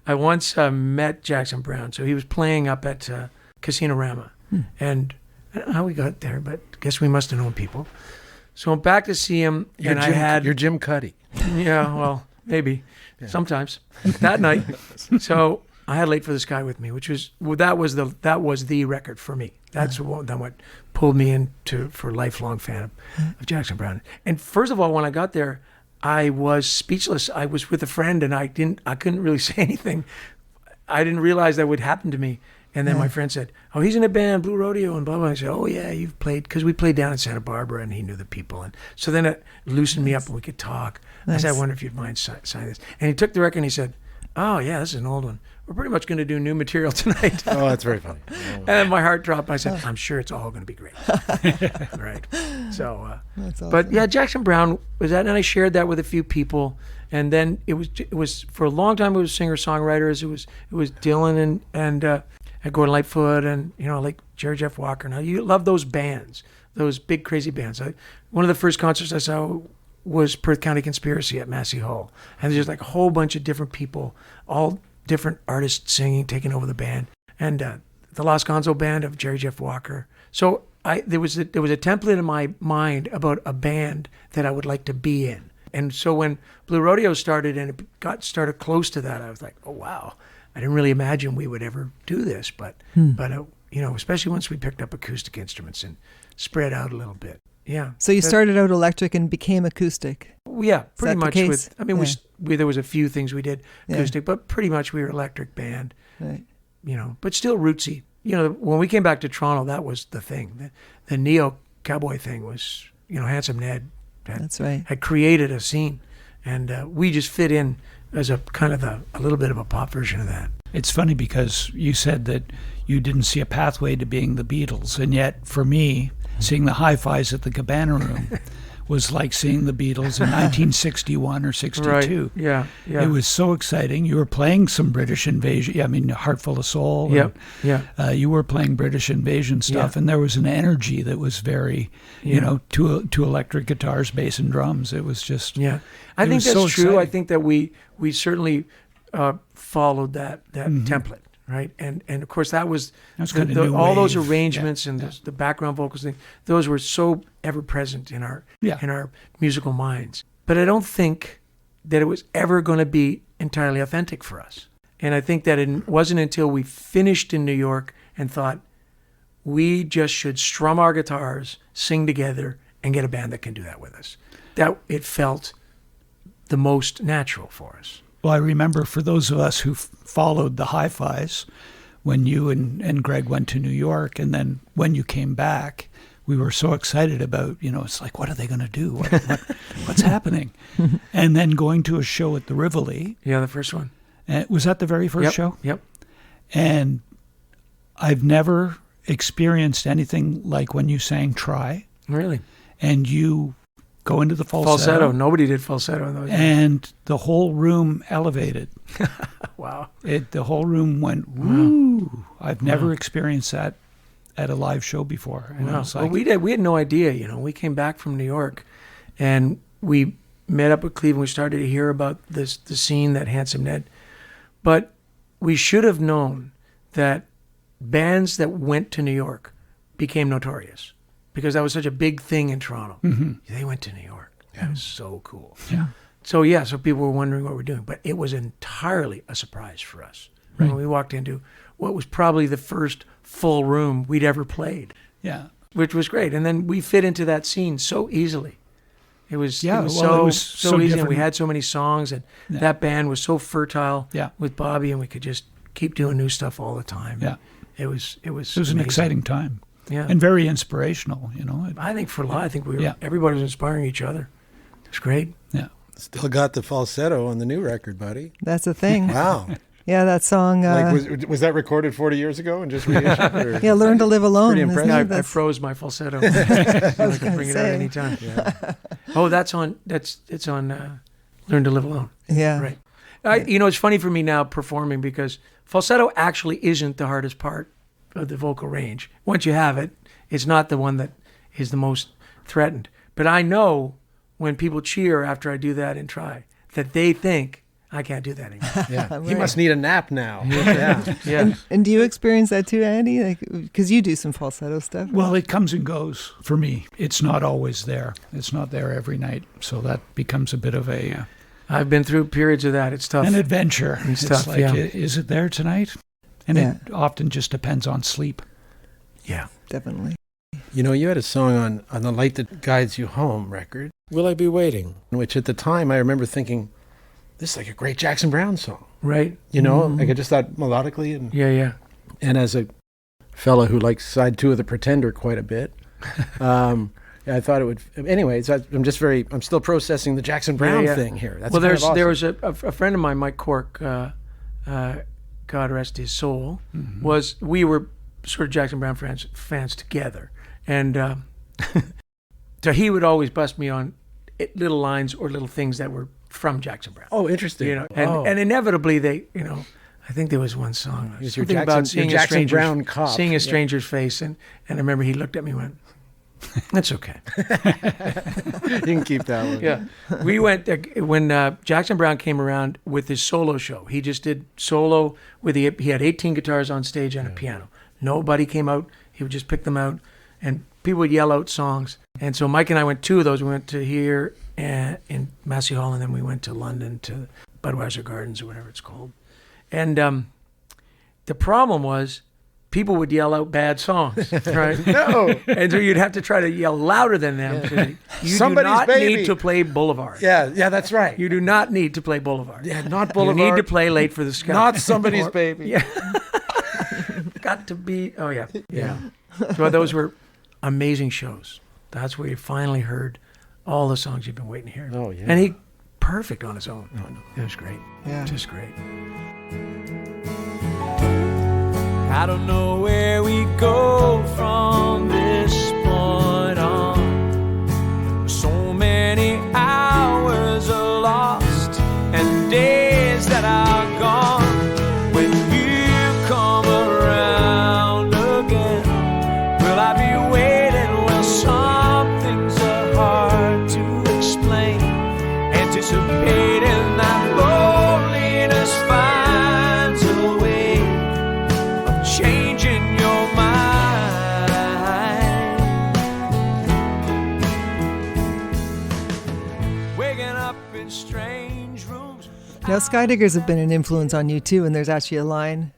I once met Jackson Browne. So he was playing up at Casino Rama. And I don't know how we got there, but I guess we must have known people. So I'm back to see him. You're Jim Cuddy. Yeah, well, maybe. Sometimes. That night. So I had Late for the Sky with me, that was the record for me. That's what pulled me into for a lifelong fan of Jackson Browne. And first of all, when I got there, I was speechless. I was with a friend, and I couldn't really say anything. I didn't realize that would happen to me. And then my friend said, "Oh, he's in a band, Blue Rodeo," and blah, blah. I said, "Oh, yeah, you've played," because we played down in Santa Barbara, and he knew the people. And so then it loosened me up, and we could talk. I said, "I wonder if you'd mind signing this." And he took the record, and he said, "Oh, yeah, this is an old one. We're pretty much going to do new material tonight." Oh, that's very funny. And then my heart dropped. I said, "I'm sure it's all going to be great." Right. So, That's awesome. but yeah, Jackson Browne was that, and I shared that with a few people. And then it was for a long time. It was singer-songwriters. It was Dylan and Gordon Lightfoot, and like Jerry Jeff Walker. Now you love those bands, those big crazy bands. One of the first concerts I saw was Perth County Conspiracy at Massey Hall, and there's like a whole bunch of different people, all different artists singing, taking over the band, and the Los Gonzo Band of Jerry Jeff Walker. So there was a template in my mind about a band that I would like to be in. And so when Blue Rodeo started and it started close to that, I was like, oh, wow. I didn't really imagine we would ever do this, but especially once we picked up acoustic instruments and spread out a little bit. Yeah. So you started out electric and became acoustic. Yeah, pretty that the much. case? There was a few things we did acoustic, but pretty much we were electric band. Right. But still rootsy. When we came back to Toronto, that was the thing. The neo cowboy thing was, Handsome Ned. That's right. Had created a scene, and we just fit in as a kind of a little bit of a pop version of that. It's funny because you said that you didn't see a pathway to being the Beatles, and yet for me, seeing the hi-fis at the Cabana Room was like seeing the Beatles in 1961 or 62. Right. Yeah. It was so exciting. You were playing some British Invasion. I mean, Heart Full of Soul. Yep. You were playing British Invasion stuff, and there was an energy that was very, two electric guitars, bass, and drums. It was just. Yeah, I think that's so true. exciting. I think that we certainly followed that template. Right, and of course that was kind of new all those wave. arrangements and the background vocals thing. Those were so ever present in our musical minds. But I don't think that it was ever going to be entirely authentic for us. And I think that it wasn't until we finished in New York and thought we just should strum our guitars, sing together, and get a band that can do that with us. That it felt the most natural for us. Well, I remember for those of us who followed the hi-fis, when you and Greg went to New York, and then when you came back, we were so excited about, it's like, what are they going to do? What's happening? And then going to a show at the Rivoli. Yeah, the first one. Was that the very first show? Yep. And I've never experienced anything like when you sang Try. Really? And you go into the falsetto. Nobody did falsetto in those days. And the whole room elevated. Wow. The whole room went, woo. I've never experienced that at a live show before. And Wow. it's like, We had no idea, We came back from New York and we met up with Cleveland. We started to hear about the scene that Handsome Ned. But we should have known that bands that went to New York became notorious because that was such a big thing in Toronto. Mm-hmm. They went to New York. That was so cool. Yeah. So people were wondering what we're doing. But it was entirely a surprise for us. Right. When we walked into what was probably the first full room we'd ever played. Yeah. Which was great. And then we fit into that scene so easily. It was so easy, different. and we had so many songs, and that band was so fertile with Bobby, and we could just keep doing new stuff all the time. Yeah. It was an amazing. exciting time. Yeah. And very inspirational, I think for a lot, everybody was inspiring each other. It was great. Yeah. Still got the falsetto on the new record, buddy. That's a thing. Wow. Yeah, that song. Was that recorded 40 years ago and just reissued? Or? Yeah, Learn to Live Alone. Pretty impressive. I froze my falsetto. I can bring it out anytime. Yeah. Oh, it's on Learn to Live Alone. Yeah. Right. It's funny for me now performing because falsetto actually isn't the hardest part of the vocal range. Once you have it, it's not the one that is the most threatened. But I know when people cheer after I do that and try that they think I can't do that anymore. Yeah. Right. He must need a nap now. Yeah. Yeah. And do you experience that too, Andy? Because you do some falsetto stuff. Well, it comes and goes for me. It's not always there. It's not there every night. So that becomes a bit of I've been through periods of that. It's tough. an adventure. It's It's tough, like, yeah. is it there tonight? And it often just depends on sleep. Yeah. Definitely. You know, you had a song on the Light That Guides You Home record, Will I Be Waiting? which at the time I remember thinking, this is like a great Jackson Browne song. Right. You know, like I just thought melodically. Yeah. And as a fella who likes side 2 of The Pretender quite a bit, I thought it would. Anyways, I'm still processing the Jackson Browne thing here. That's well, kind of awesome. there was a friend of mine, Mike Cork, God rest his soul, we were sort of Jackson Browne fans together. And so he would always bust me on little lines or little things that were from Jackson Browne. Oh, interesting. You know, and inevitably they, you know, I think there was one song. It was your something Jackson, your Jackson Browne cop. Seeing a stranger's face. And I remember he looked at me and went, that's okay. You can keep that one. Yeah. We went, when Jackson Browne came around with his solo show, he just did solo he had 18 guitars on stage and a piano. Nobody came out. He would just pick them out and people would yell out songs. And so Mike and I went 2 of those. We went to here in Massey Hall, and then we went to London to Budweiser Gardens or whatever it's called. And the problem was people would yell out bad songs, right? No. And so you'd have to try to yell louder than them. Yeah. You Somebody's do not baby. need to play Boulevard. Yeah, that's right. You do not need to play Boulevard. Yeah, not Boulevard. You need to play Late for the Sky. Not Somebody's Baby. Yeah. Got to be, oh yeah. Yeah. So those were amazing shows. That's where you finally heard all the songs you've been waiting to hear. Oh, yeah. And he, perfect on his own. It was great. Yeah. Just great. I don't know where we go from this point on. So many hours are lost and days that are gone. When you come around again, will I be waiting? Well, some things are hard to explain. Anticipating that loneliness finds a way of changing your mind. Waking up in strange rooms. Now, Skydiggers have been an influence on you too, and there's actually a line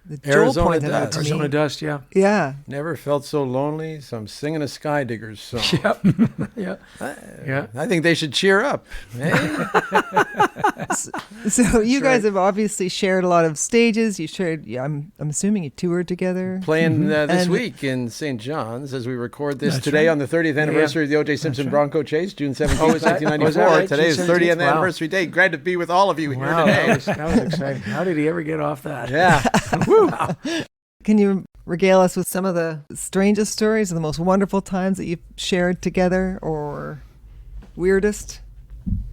that Joel Arizona pointed out Dust. to Arizona me. Dust, yeah. Yeah. Never felt so lonely, so I'm singing a Skydiggers song. Yep. Yeah. I think they should cheer up. Eh? So you guys have obviously shared a lot of stages. You shared, I'm assuming you toured together. Playing this And- week in St. John's as we record this That's today right. on the 30th anniversary of the O.J. Simpson Bronco Chase, June 17, Oh, is that 1994. right? Today is June 30th 17th? Wow. anniversary day. Glad to be with all of you here Wow, today. that was exciting. How did he ever get off that? Yeah. Can you regale us with some of the strangest stories or the most wonderful times that you've shared together, or weirdest?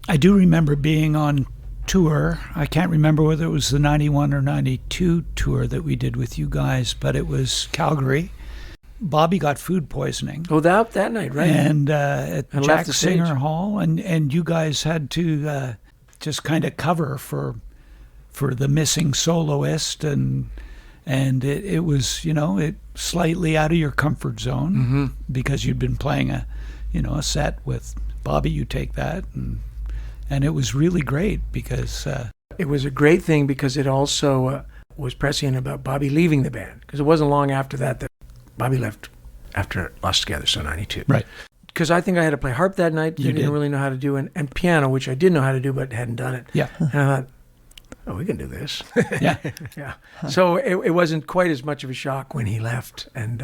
I do remember being on tour. I can't remember whether it was the 91 or 92 tour that we did with you guys, but it was Calgary. Bobby got food poisoning. Oh, that night, right? And at And left Jack the stage. Singer Hall, and you guys had to just kind of cover for the missing soloist, and it was, it slightly out of your comfort zone because you'd been playing a set with Bobby. You take that, and it was really great because It was a great thing because it also was prescient about Bobby leaving the band, because it wasn't long after that Bobby left after Lost Together, so 92. right. Because I think I had to play harp that night. You Didn't did. really know how to do, and piano, which I did know how to do, but hadn't done it. Yeah. And I thought, oh, we can do this. Yeah. Yeah. So it wasn't quite as much of a shock when he left. And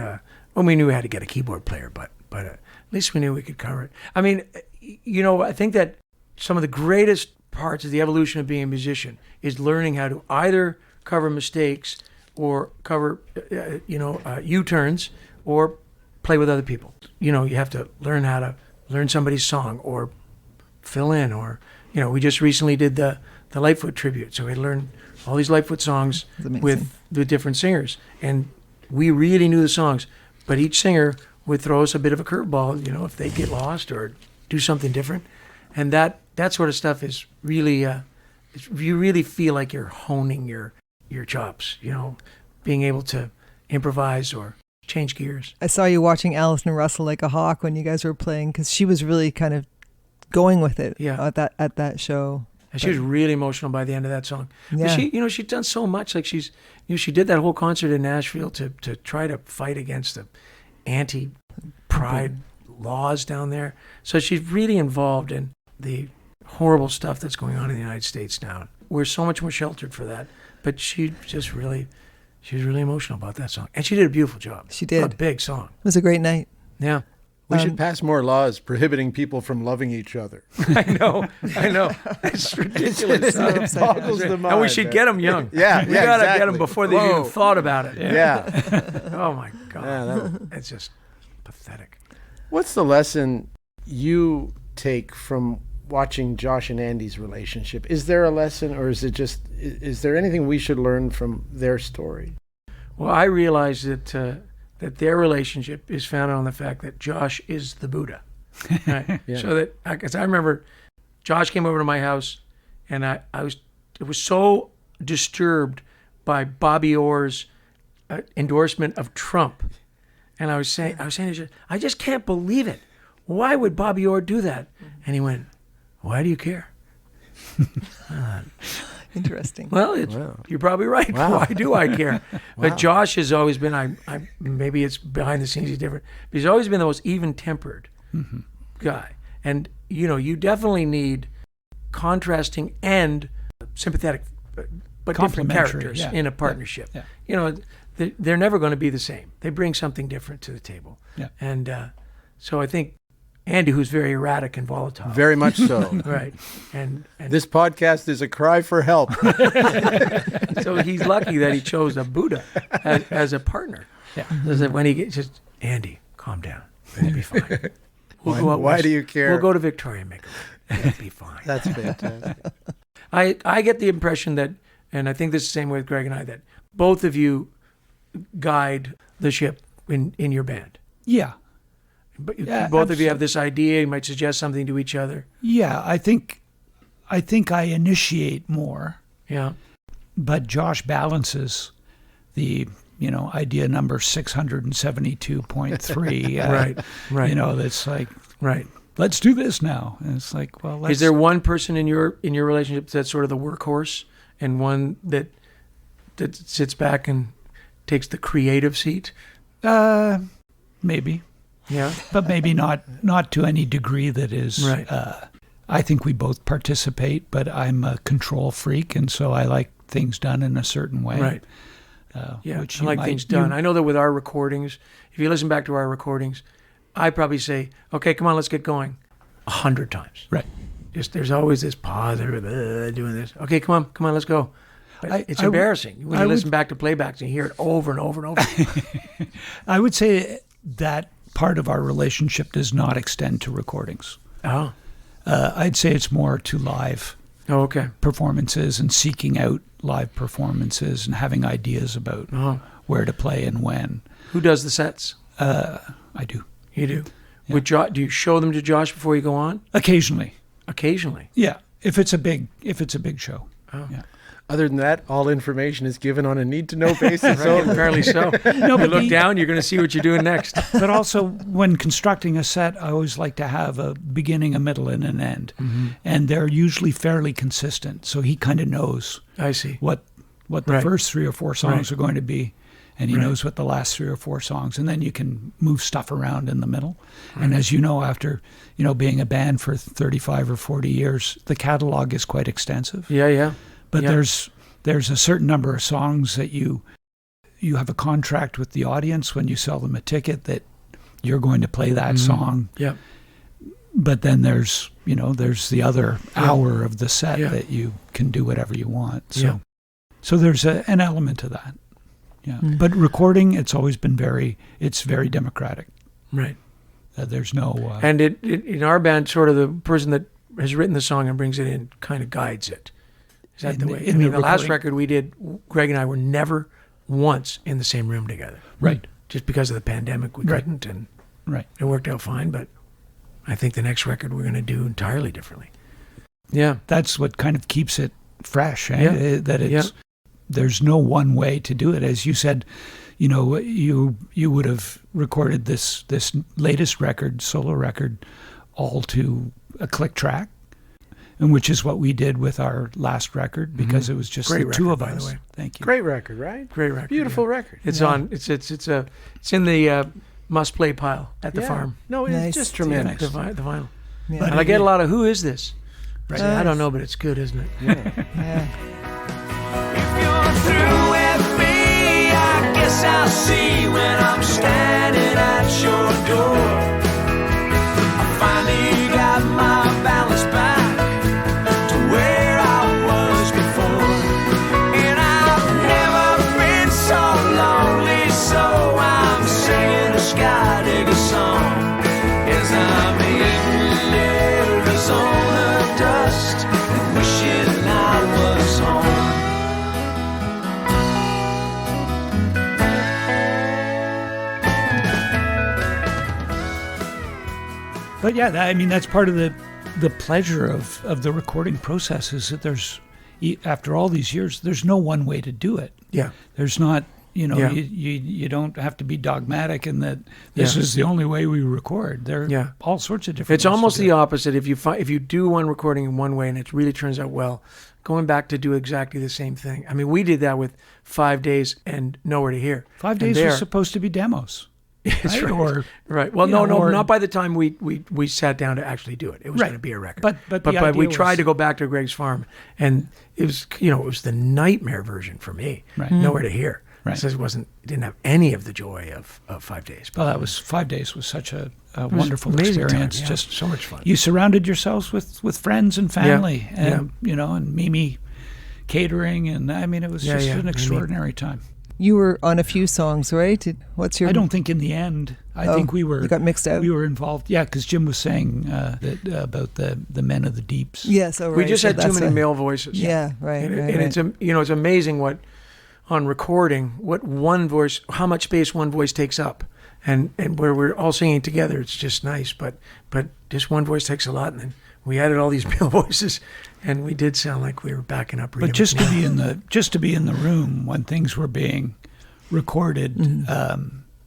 we knew we had to get a keyboard player, but at least we knew we could cover it. I mean, I think that some of the greatest parts of the evolution of being a musician is learning how to either cover mistakes or cover, U-turns, or play with other people. You have to learn how to learn somebody's song or fill in, or, we just recently did the Lightfoot tribute. So we learned all these Lightfoot songs That's amazing. with the different singers. And we really knew the songs, but each singer would throw us a bit of a curveball, if they get lost or do something different. And that sort of stuff is really, you really feel like you're honing your chops, being able to improvise or change gears. I saw you watching Alison Russell like a hawk when you guys were playing, because she was really kind of going with it Yeah. at that show. And she was really emotional by the end of that song. Yeah. But she's done so much. Like she did that whole concert in Nashville to try to fight against the anti-pride laws down there. So she's really involved in the horrible stuff that's going on in the United States now. We're so much more sheltered for that. But she was really emotional about that song. And she did a beautiful job. She did. What a big song. It was a great night. Yeah. We should pass more laws prohibiting people from loving each other. I know. It's ridiculous. It boggles the mind. And we should get them young. Yeah, we gotta get them exactly. before they've even thought about it. Yeah. Oh my God. Yeah, It's just pathetic. What's the lesson you take from watching Josh and Andy's relationship? Is there a lesson, or is there anything we should learn from their story? Well, I realize that their relationship is founded on the fact that Josh is the Buddha. Right? Yeah. So that, because I remember Josh came over to my house, and I was so disturbed by Bobby Orr's endorsement of Trump, and I was saying to him, I just can't believe it. Why would Bobby Orr do that? And he went, why do you care? Interesting. Well, you're probably right. Wow. Why do I care? But Josh has always been, I maybe it's behind the scenes he's different, but he's always been the most even-tempered guy. And, you definitely need contrasting and sympathetic, but different characters in a partnership. Yeah. They're never going to be the same. They bring something different to the table. Yeah. And so I think Andy, who's very erratic and volatile. Very much so. Right. And This podcast is a cry for help. so he's lucky that he chose a Buddha as a partner. Yeah. So that when he gets just, Andy, calm down. It'll be fine. We'll go out Why west. do you care? We'll go to Victoria and make a It'll be fine. That's fantastic. I get the impression that, and I think this is the same way with Greg and I, that both of you guide the ship in your band. Yeah. But Yeah, both of you have this idea. You might suggest something to each other. Yeah, I think I initiate more, Yeah. but Josh balances the, idea number 672.3. Right. That's like, Right. let's do this now. And it's like, well, let's. Is there one person in your relationship that's sort of the workhorse, and one that sits back and takes the creative seat? Maybe. Yeah. But maybe not to any degree that is. Right. I think we both participate, but I'm a control freak, and so I like things done in a certain way. Right. Yeah, which I like things done. I know that with our recordings, if you listen back to our recordings, I probably say, okay, come on, let's get going 100 times. Right. Just there's always this pause, doing this. Okay, come on, let's go. But it's embarrassing when you listen back to playbacks and you hear it over and over and over. I would say that part of our relationship does not extend to recordings. Oh. I'd say it's more to live Oh, okay. performances and seeking out live performances and having ideas about where to play and when. Who does the sets? I do. You do. Yeah. Do you show them to Josh before you go on? Occasionally. Occasionally. Yeah. If it's a big show. Oh. Yeah. Other than that, all information is given on a need-to-know basis. Right, apparently so. You look down, you're going to see what you're doing next. But also, when constructing a set, I always like to have a beginning, a middle, and an end. Mm-hmm. And they're usually fairly consistent. So he kind of knows I see. what the first 3 or 4 songs are going to be. And he knows what the last 3 or 4 songs. And then you can move stuff around in the middle. Right. And as you know, after being a band for 35 or 40 years, the catalog is quite extensive. Yeah. But there's a certain number of songs that you have a contract with the audience when you sell them a ticket that you're going to play that song. Yeah. But then there's the other hour of the set that you can do whatever you want. So there's an element to that. Yeah. But recording, it's always been very democratic. Right. There's no. And in our band, sort of the person that has written the song and brings it in kind of guides it. Is that the way? The last record we did, Greg and I were never once in the same room together. Right. Just because of the pandemic, we couldn't, and it worked out fine. But I think the next record we're going to do entirely differently. Yeah. That's what kind of keeps it fresh. That it's there's no one way to do it. As you said, you would have recorded this latest record, solo record, all to a click track. and which is what we did with our last record because it was just Great the two record, of by the us. way. Thank you. Great record, right? Great record. Beautiful yeah. record. It's on. It's in the must play pile at the Yeah. farm. No, it's Nice. just tremendous. The vinyl. Yeah. And I get a lot of who is this? Right. I don't know, but it's good, isn't it? Yeah. If you're through with me, I guess I'll see when I'm standing at your door. I finally got my balance back to where I was before. And I've never been so lonely, so I'm singing a Skydiggers song as I'm in Arizona dust and wishing I was home. But yeah, that's part of the pleasure of the recording process is that after all these years, there's no one way to do it. Yeah. There's not, Yeah. you don't have to be dogmatic in that this is the only way we record. There are all sorts of different It's ways almost to do the it. opposite. If you do one recording in one way and it really turns out well, going back to do exactly the same thing. I mean, we did that with 5 days and Nowhere to Hear. 5 And days there- was supposed to be demos. It's right? right. Or, Right. Well, you no, know, or- not by the time we sat down to actually do it. It was Right. going to be a record. But the we idea tried was- to go back to Greg's farm, and it was the nightmare version for me. Right. Nowhere to Hear. Right. It didn't have any of the joy of 5 days. well, that was 5 days was such a was wonderful amazing experience. time, yeah. Just so much fun. you surrounded yourselves with friends and family, Yeah. and and Mimi catering, and it was just an Mimi. extraordinary time. You were on a few songs, right? What's your? I don't think in the end. I think we were. You got mixed out. We were involved. Yeah, because Jim was saying that about the men of the deeps. Yes, oh, right. We just so had too that's many a- male voices. Yeah, right. And, right, and right. it's amazing what on recording what one voice, how much space one voice takes up, and where we're all singing together, it's just nice. But just one voice takes a lot, and then we added all these male voices, and we did sound like we were backing up. But just to be in the room when things were being recorded,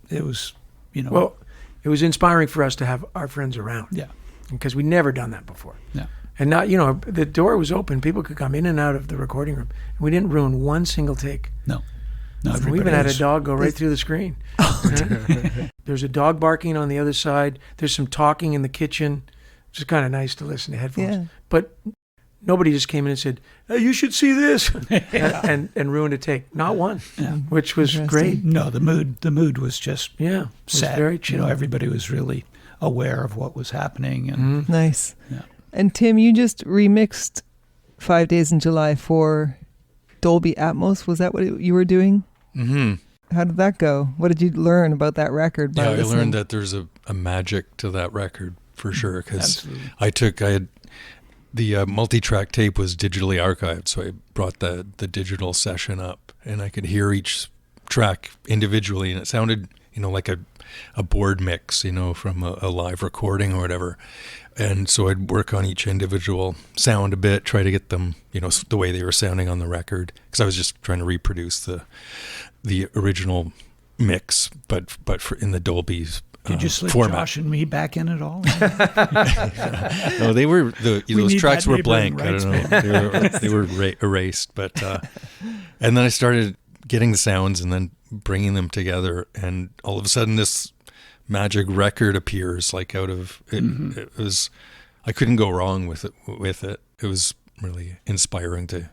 it was well, it was inspiring for us to have our friends around. Yeah. Because we'd never done that before. Yeah. And now, the door was open. People could come in and out of the recording room. And we didn't ruin one single take. No. We even had a dog go right through the screen. There's a dog barking on the other side. There's some talking in the kitchen. It's just kind of nice to listen to headphones. Yeah. But nobody just came in and said, "Hey, you should see this," and ruined a take. Not one, which was great. No, the mood was just Yeah, it was set. very chill. Everybody was really aware of what was happening, and Nice. Yeah. And Tim, you just remixed 5 Days in July for Dolby Atmos. Was that what you were doing? Mm-hmm. How did that go? What did you learn about that record? By Yeah, I listening? learned that there's a magic to that record for sure. Because Absolutely. I had the multi-track tape was digitally archived, so I brought the digital session up, and I could hear each track individually, and it sounded like a board mix, from a live recording or whatever. And so I'd work on each individual sound a bit, try to get them, the way they were sounding on the record, because I was just trying to reproduce the original mix, but in the Dolby's Did you slip format. Josh and me back in at all? No, they were those need tracks that were neighboring blank. I rights, don't know. They were erased. But and then I started getting the sounds and then bringing them together, and all of a sudden this magic record appears like out of it. Mm-hmm. It was I couldn't go wrong with it. It was really inspiring to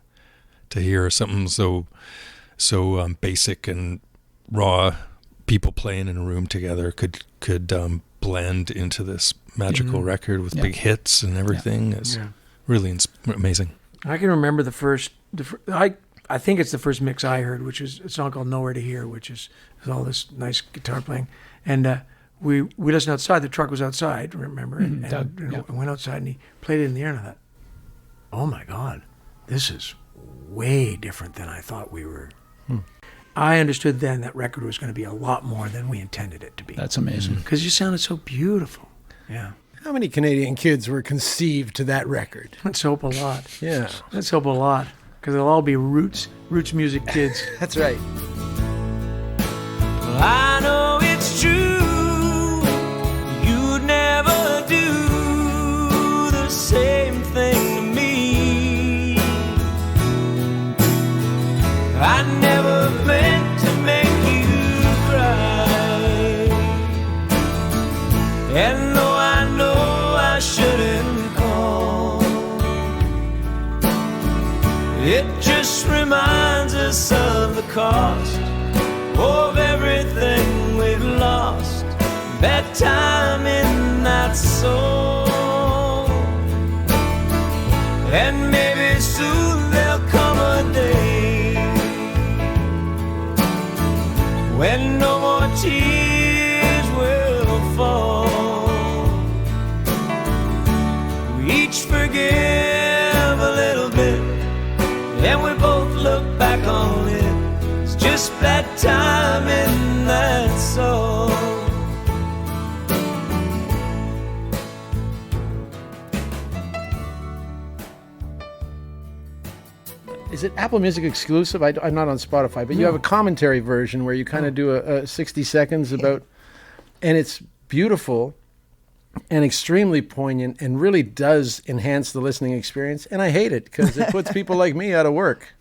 hear something so basic and raw. People playing in a room together could blend into this magical record with big hits and everything. It's really amazing. I can remember I think it's the first mix I heard, which is a song called Nowhere to Hear, which is all this nice guitar playing. And we listened outside. The truck was outside, remember? And I went outside and he played it in the air, and I thought, oh my God, this is way different than I thought we were. I understood then that record was going to be a lot more than we intended it to be. That's amazing. Because you sounded so beautiful. Yeah. How many Canadian kids were conceived to that record? Let's hope a lot. Yeah. Let's hope a lot. Because they'll all be roots music kids. That's right. Well, I know it's true. You'd never do the same thing to me. were meant to make you cry. And though I know I shouldn't call, it just reminds us of the cost of everything we've lost, that time in that soul. And maybe soon there'll come a day when no more tears will fall. We each forgive a little bit, and we both look back on it. It's just that time in that soul. Is it Apple Music exclusive? I'm not on Spotify, but you have a commentary version where you kind of do a 60 seconds about, and it's beautiful and extremely poignant and really does enhance the listening experience. And I hate it because it puts people like me out of work.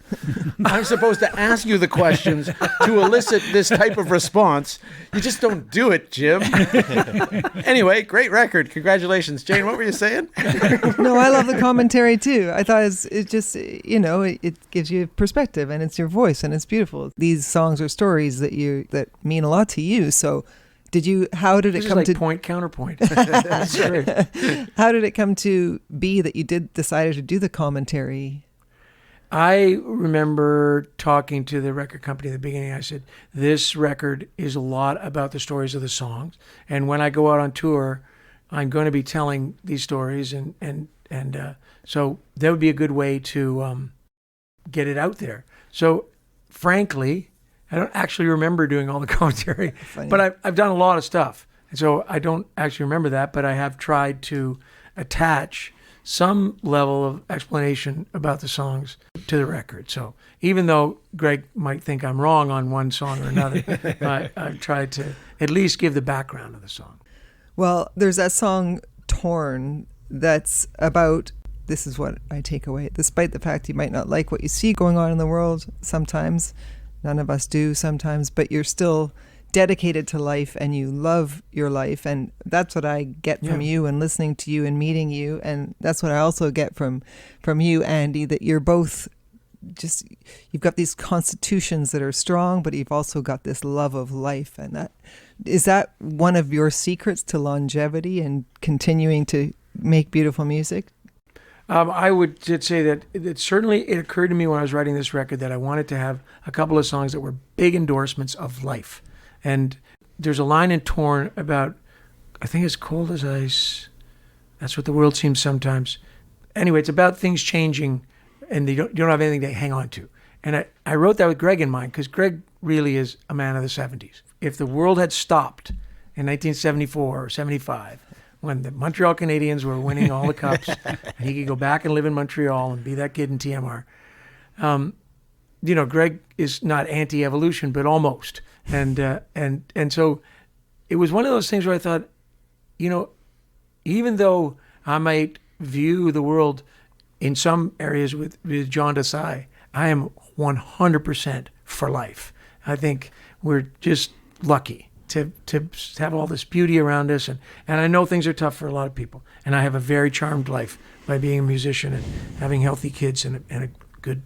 I'm supposed to ask you the questions to elicit this type of response. You just don't do it, Jim. Anyway, great record. Congratulations. Jane, what were you saying? No, I love the commentary too. I thought it just, it gives you perspective, and it's your voice, and it's beautiful. These songs are stories that mean a lot to you. So how did it come to point counterpoint? That's great. How did it come to be that you decided to do the commentary? I remember talking to the record company at the beginning. I said, this record is a lot about the stories of the songs. And when I go out on tour, I'm going to be telling these stories. And so that would be a good way to get it out there. So frankly, I don't actually remember doing all the commentary, but I've done a lot of stuff. And so I don't actually remember that, but I have tried to attach some level of explanation about the songs to the record. So even though Greg might think I'm wrong on one song or another, I've tried to at least give the background of the song. Well, there's that song Torn that's about, this is what I take away, despite the fact you might not like what you see going on in the world sometimes, none of us do sometimes, but you're still dedicated to life and you love your life, and that's what I get from you and listening to you and meeting you, and that's what I also get from you, Andy, that you're both you've got these constitutions that are strong, but you've also got this love of life. And is that one of your secrets to longevity and continuing to make beautiful music? I would say that it certainly occurred to me when I was writing this record that I wanted to have a couple of songs that were big endorsements of life. And there's a line in Torn about, I think it's cold as ice. That's what the world seems sometimes. Anyway, it's about things changing, and you don't have anything to hang on to. And I wrote that with Greg in mind, because Greg really is a man of the 70s. If the world had stopped in 1974 or 75, when the Montreal Canadiens were winning all the cups, and he could go back and live in Montreal and be that kid in TMR, Greg is not anti-evolution, but almost. And so it was one of those things where I thought, even though I might view the world in some areas with jaundiced eye, I am 100% for life. I think we're just lucky to have all this beauty around us. And I know things are tough for a lot of people. And I have a very charmed life by being a musician and having healthy kids and a good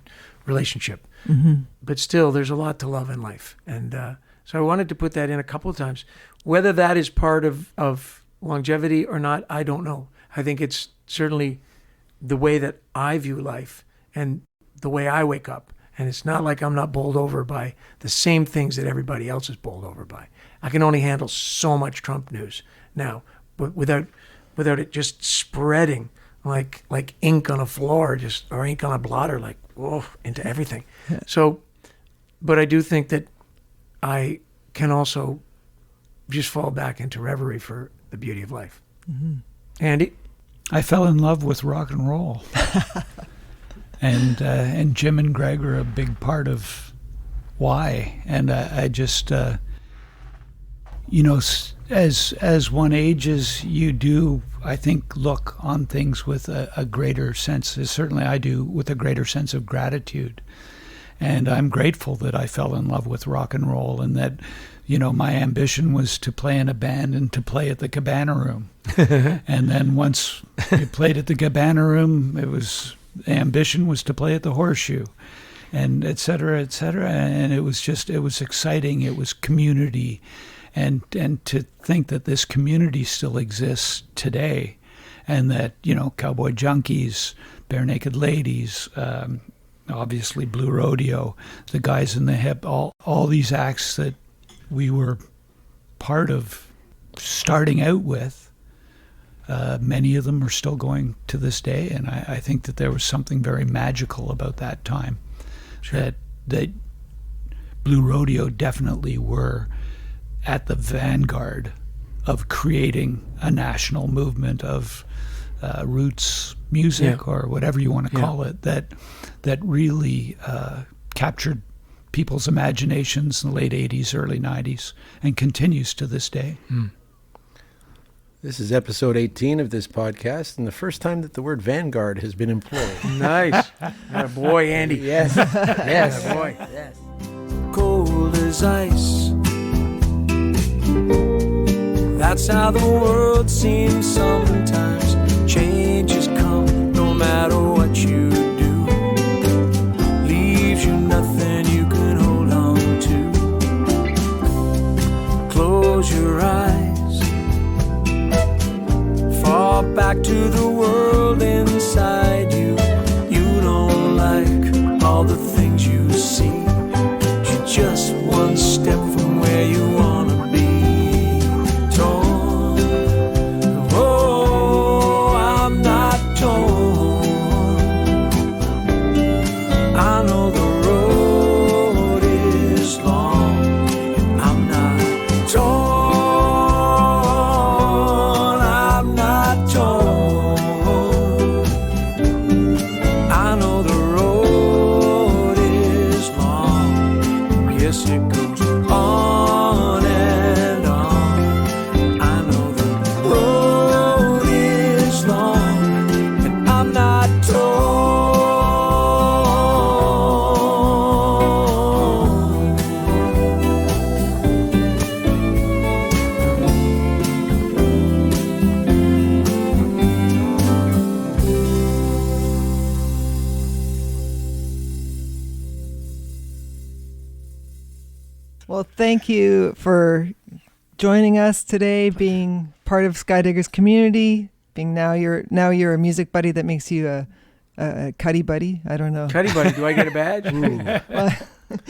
relationship. Mm-hmm. But still, there's a lot to love in life. And so I wanted to put that in a couple of times. Whether that is part of longevity or not, I don't know. I think it's certainly the way that I view life and the way I wake up. And it's not like I'm not bowled over by the same things that everybody else is bowled over by. I can only handle so much Trump news now, but without it just spreading like ink on a floor, or ink on a blotter, into everything. Yeah. So, but I do think that I can also just fall back into reverie for the beauty of life. Mm-hmm. Andy? I fell in love with rock and roll. And Jim and Greg are a big part of why. And I just, as one ages, you do, I think, look on things with a greater sense, certainly I do, with a greater sense of gratitude. And I'm grateful that I fell in love with rock and roll, and that, you know, my ambition was to play in a band and to play at the Cabana Room. And then once you played at the Cabana Room, the ambition was to play at the Horseshoe, and et cetera, et cetera. And it was exciting. It was community. And to think that this community still exists today, and that, you know, Cowboy Junkies, Bare Naked Ladies, obviously Blue Rodeo, the Guys in the Hip, all these acts that we were part of starting out with, many of them are still going to this day. And I think that there was something very magical about that time. Sure. That Blue Rodeo definitely were at the vanguard of creating a national movement of roots music, or whatever you want to call it, that really captured people's imaginations in the late 80s, early 90s, and continues to this day. This is episode 18 of this podcast, and the first time that the word vanguard has been employed. Nice. Boy, Andy. Yes. Yes. Boy. Yes. Cold as ice. That's how the world seems sometimes. Changes come no matter what you do. Leaves you nothing you can hold on to. Close your eyes. Fall back to the world inside you. You don't like all the things you see. You're just one step from where you wanna be. Torn. Oh, I'm not torn. I know the road is long. I'm not torn. I'm not torn. I know the road is long. Yes, it goes on and on. I know the road is long, and I'm not torn. Well, thank you for joining us today, being part of Skydiggers community, being now you're a music buddy that makes you a Cuddy buddy. I don't know. Cuddy buddy, do I get a badge?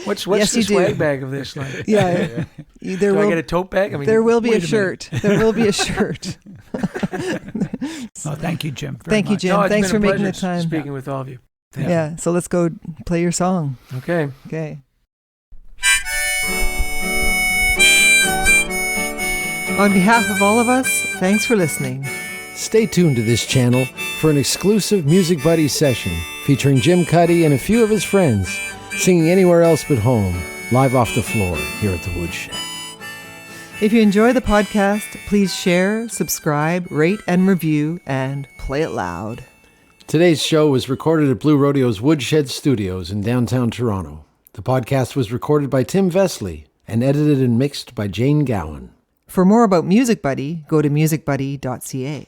What's Yes, the you do. swag bag of this like? Yeah. There Do I will get a tote bag? I mean, there will be a wait minute. shirt. There will be a shirt. Oh, thank you, Jim. very Thank you, much. Jim. No, it's Thanks been for a making the pleasure time. speaking with all of you. Yeah. So let's go play your song. Okay. Okay. On behalf of all of us, thanks for listening. Stay tuned to this channel for an exclusive Music Buddy session featuring Jim Cuddy and a few of his friends singing anywhere else but home, live off the floor here at the Woodshed. If you enjoy the podcast, please share, subscribe, rate, and review, and play it loud. Today's show was recorded at Blue Rodeo's Woodshed Studios in downtown Toronto. The podcast was recorded by Tim Vesley and edited and mixed by Jane Gowan. For more about Music Buddy, go to musicbuddy.ca.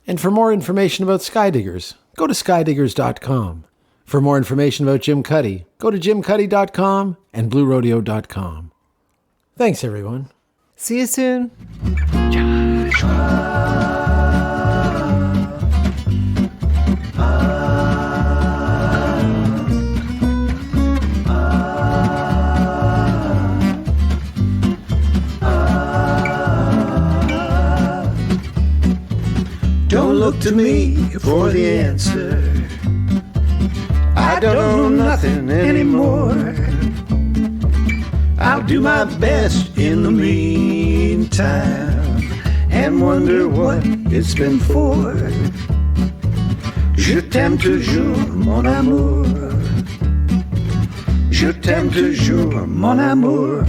And for more information about Skydiggers, go to skydiggers.com. For more information about Jim Cuddy, go to jimcuddy.com and bluerodeo.com. Thanks, everyone. See you soon. Don't look to me for the answer. I don't know nothing anymore. I'll do my best in the meantime and wonder what it's been for. Je t'aime toujours, mon amour. Je t'aime toujours, mon amour.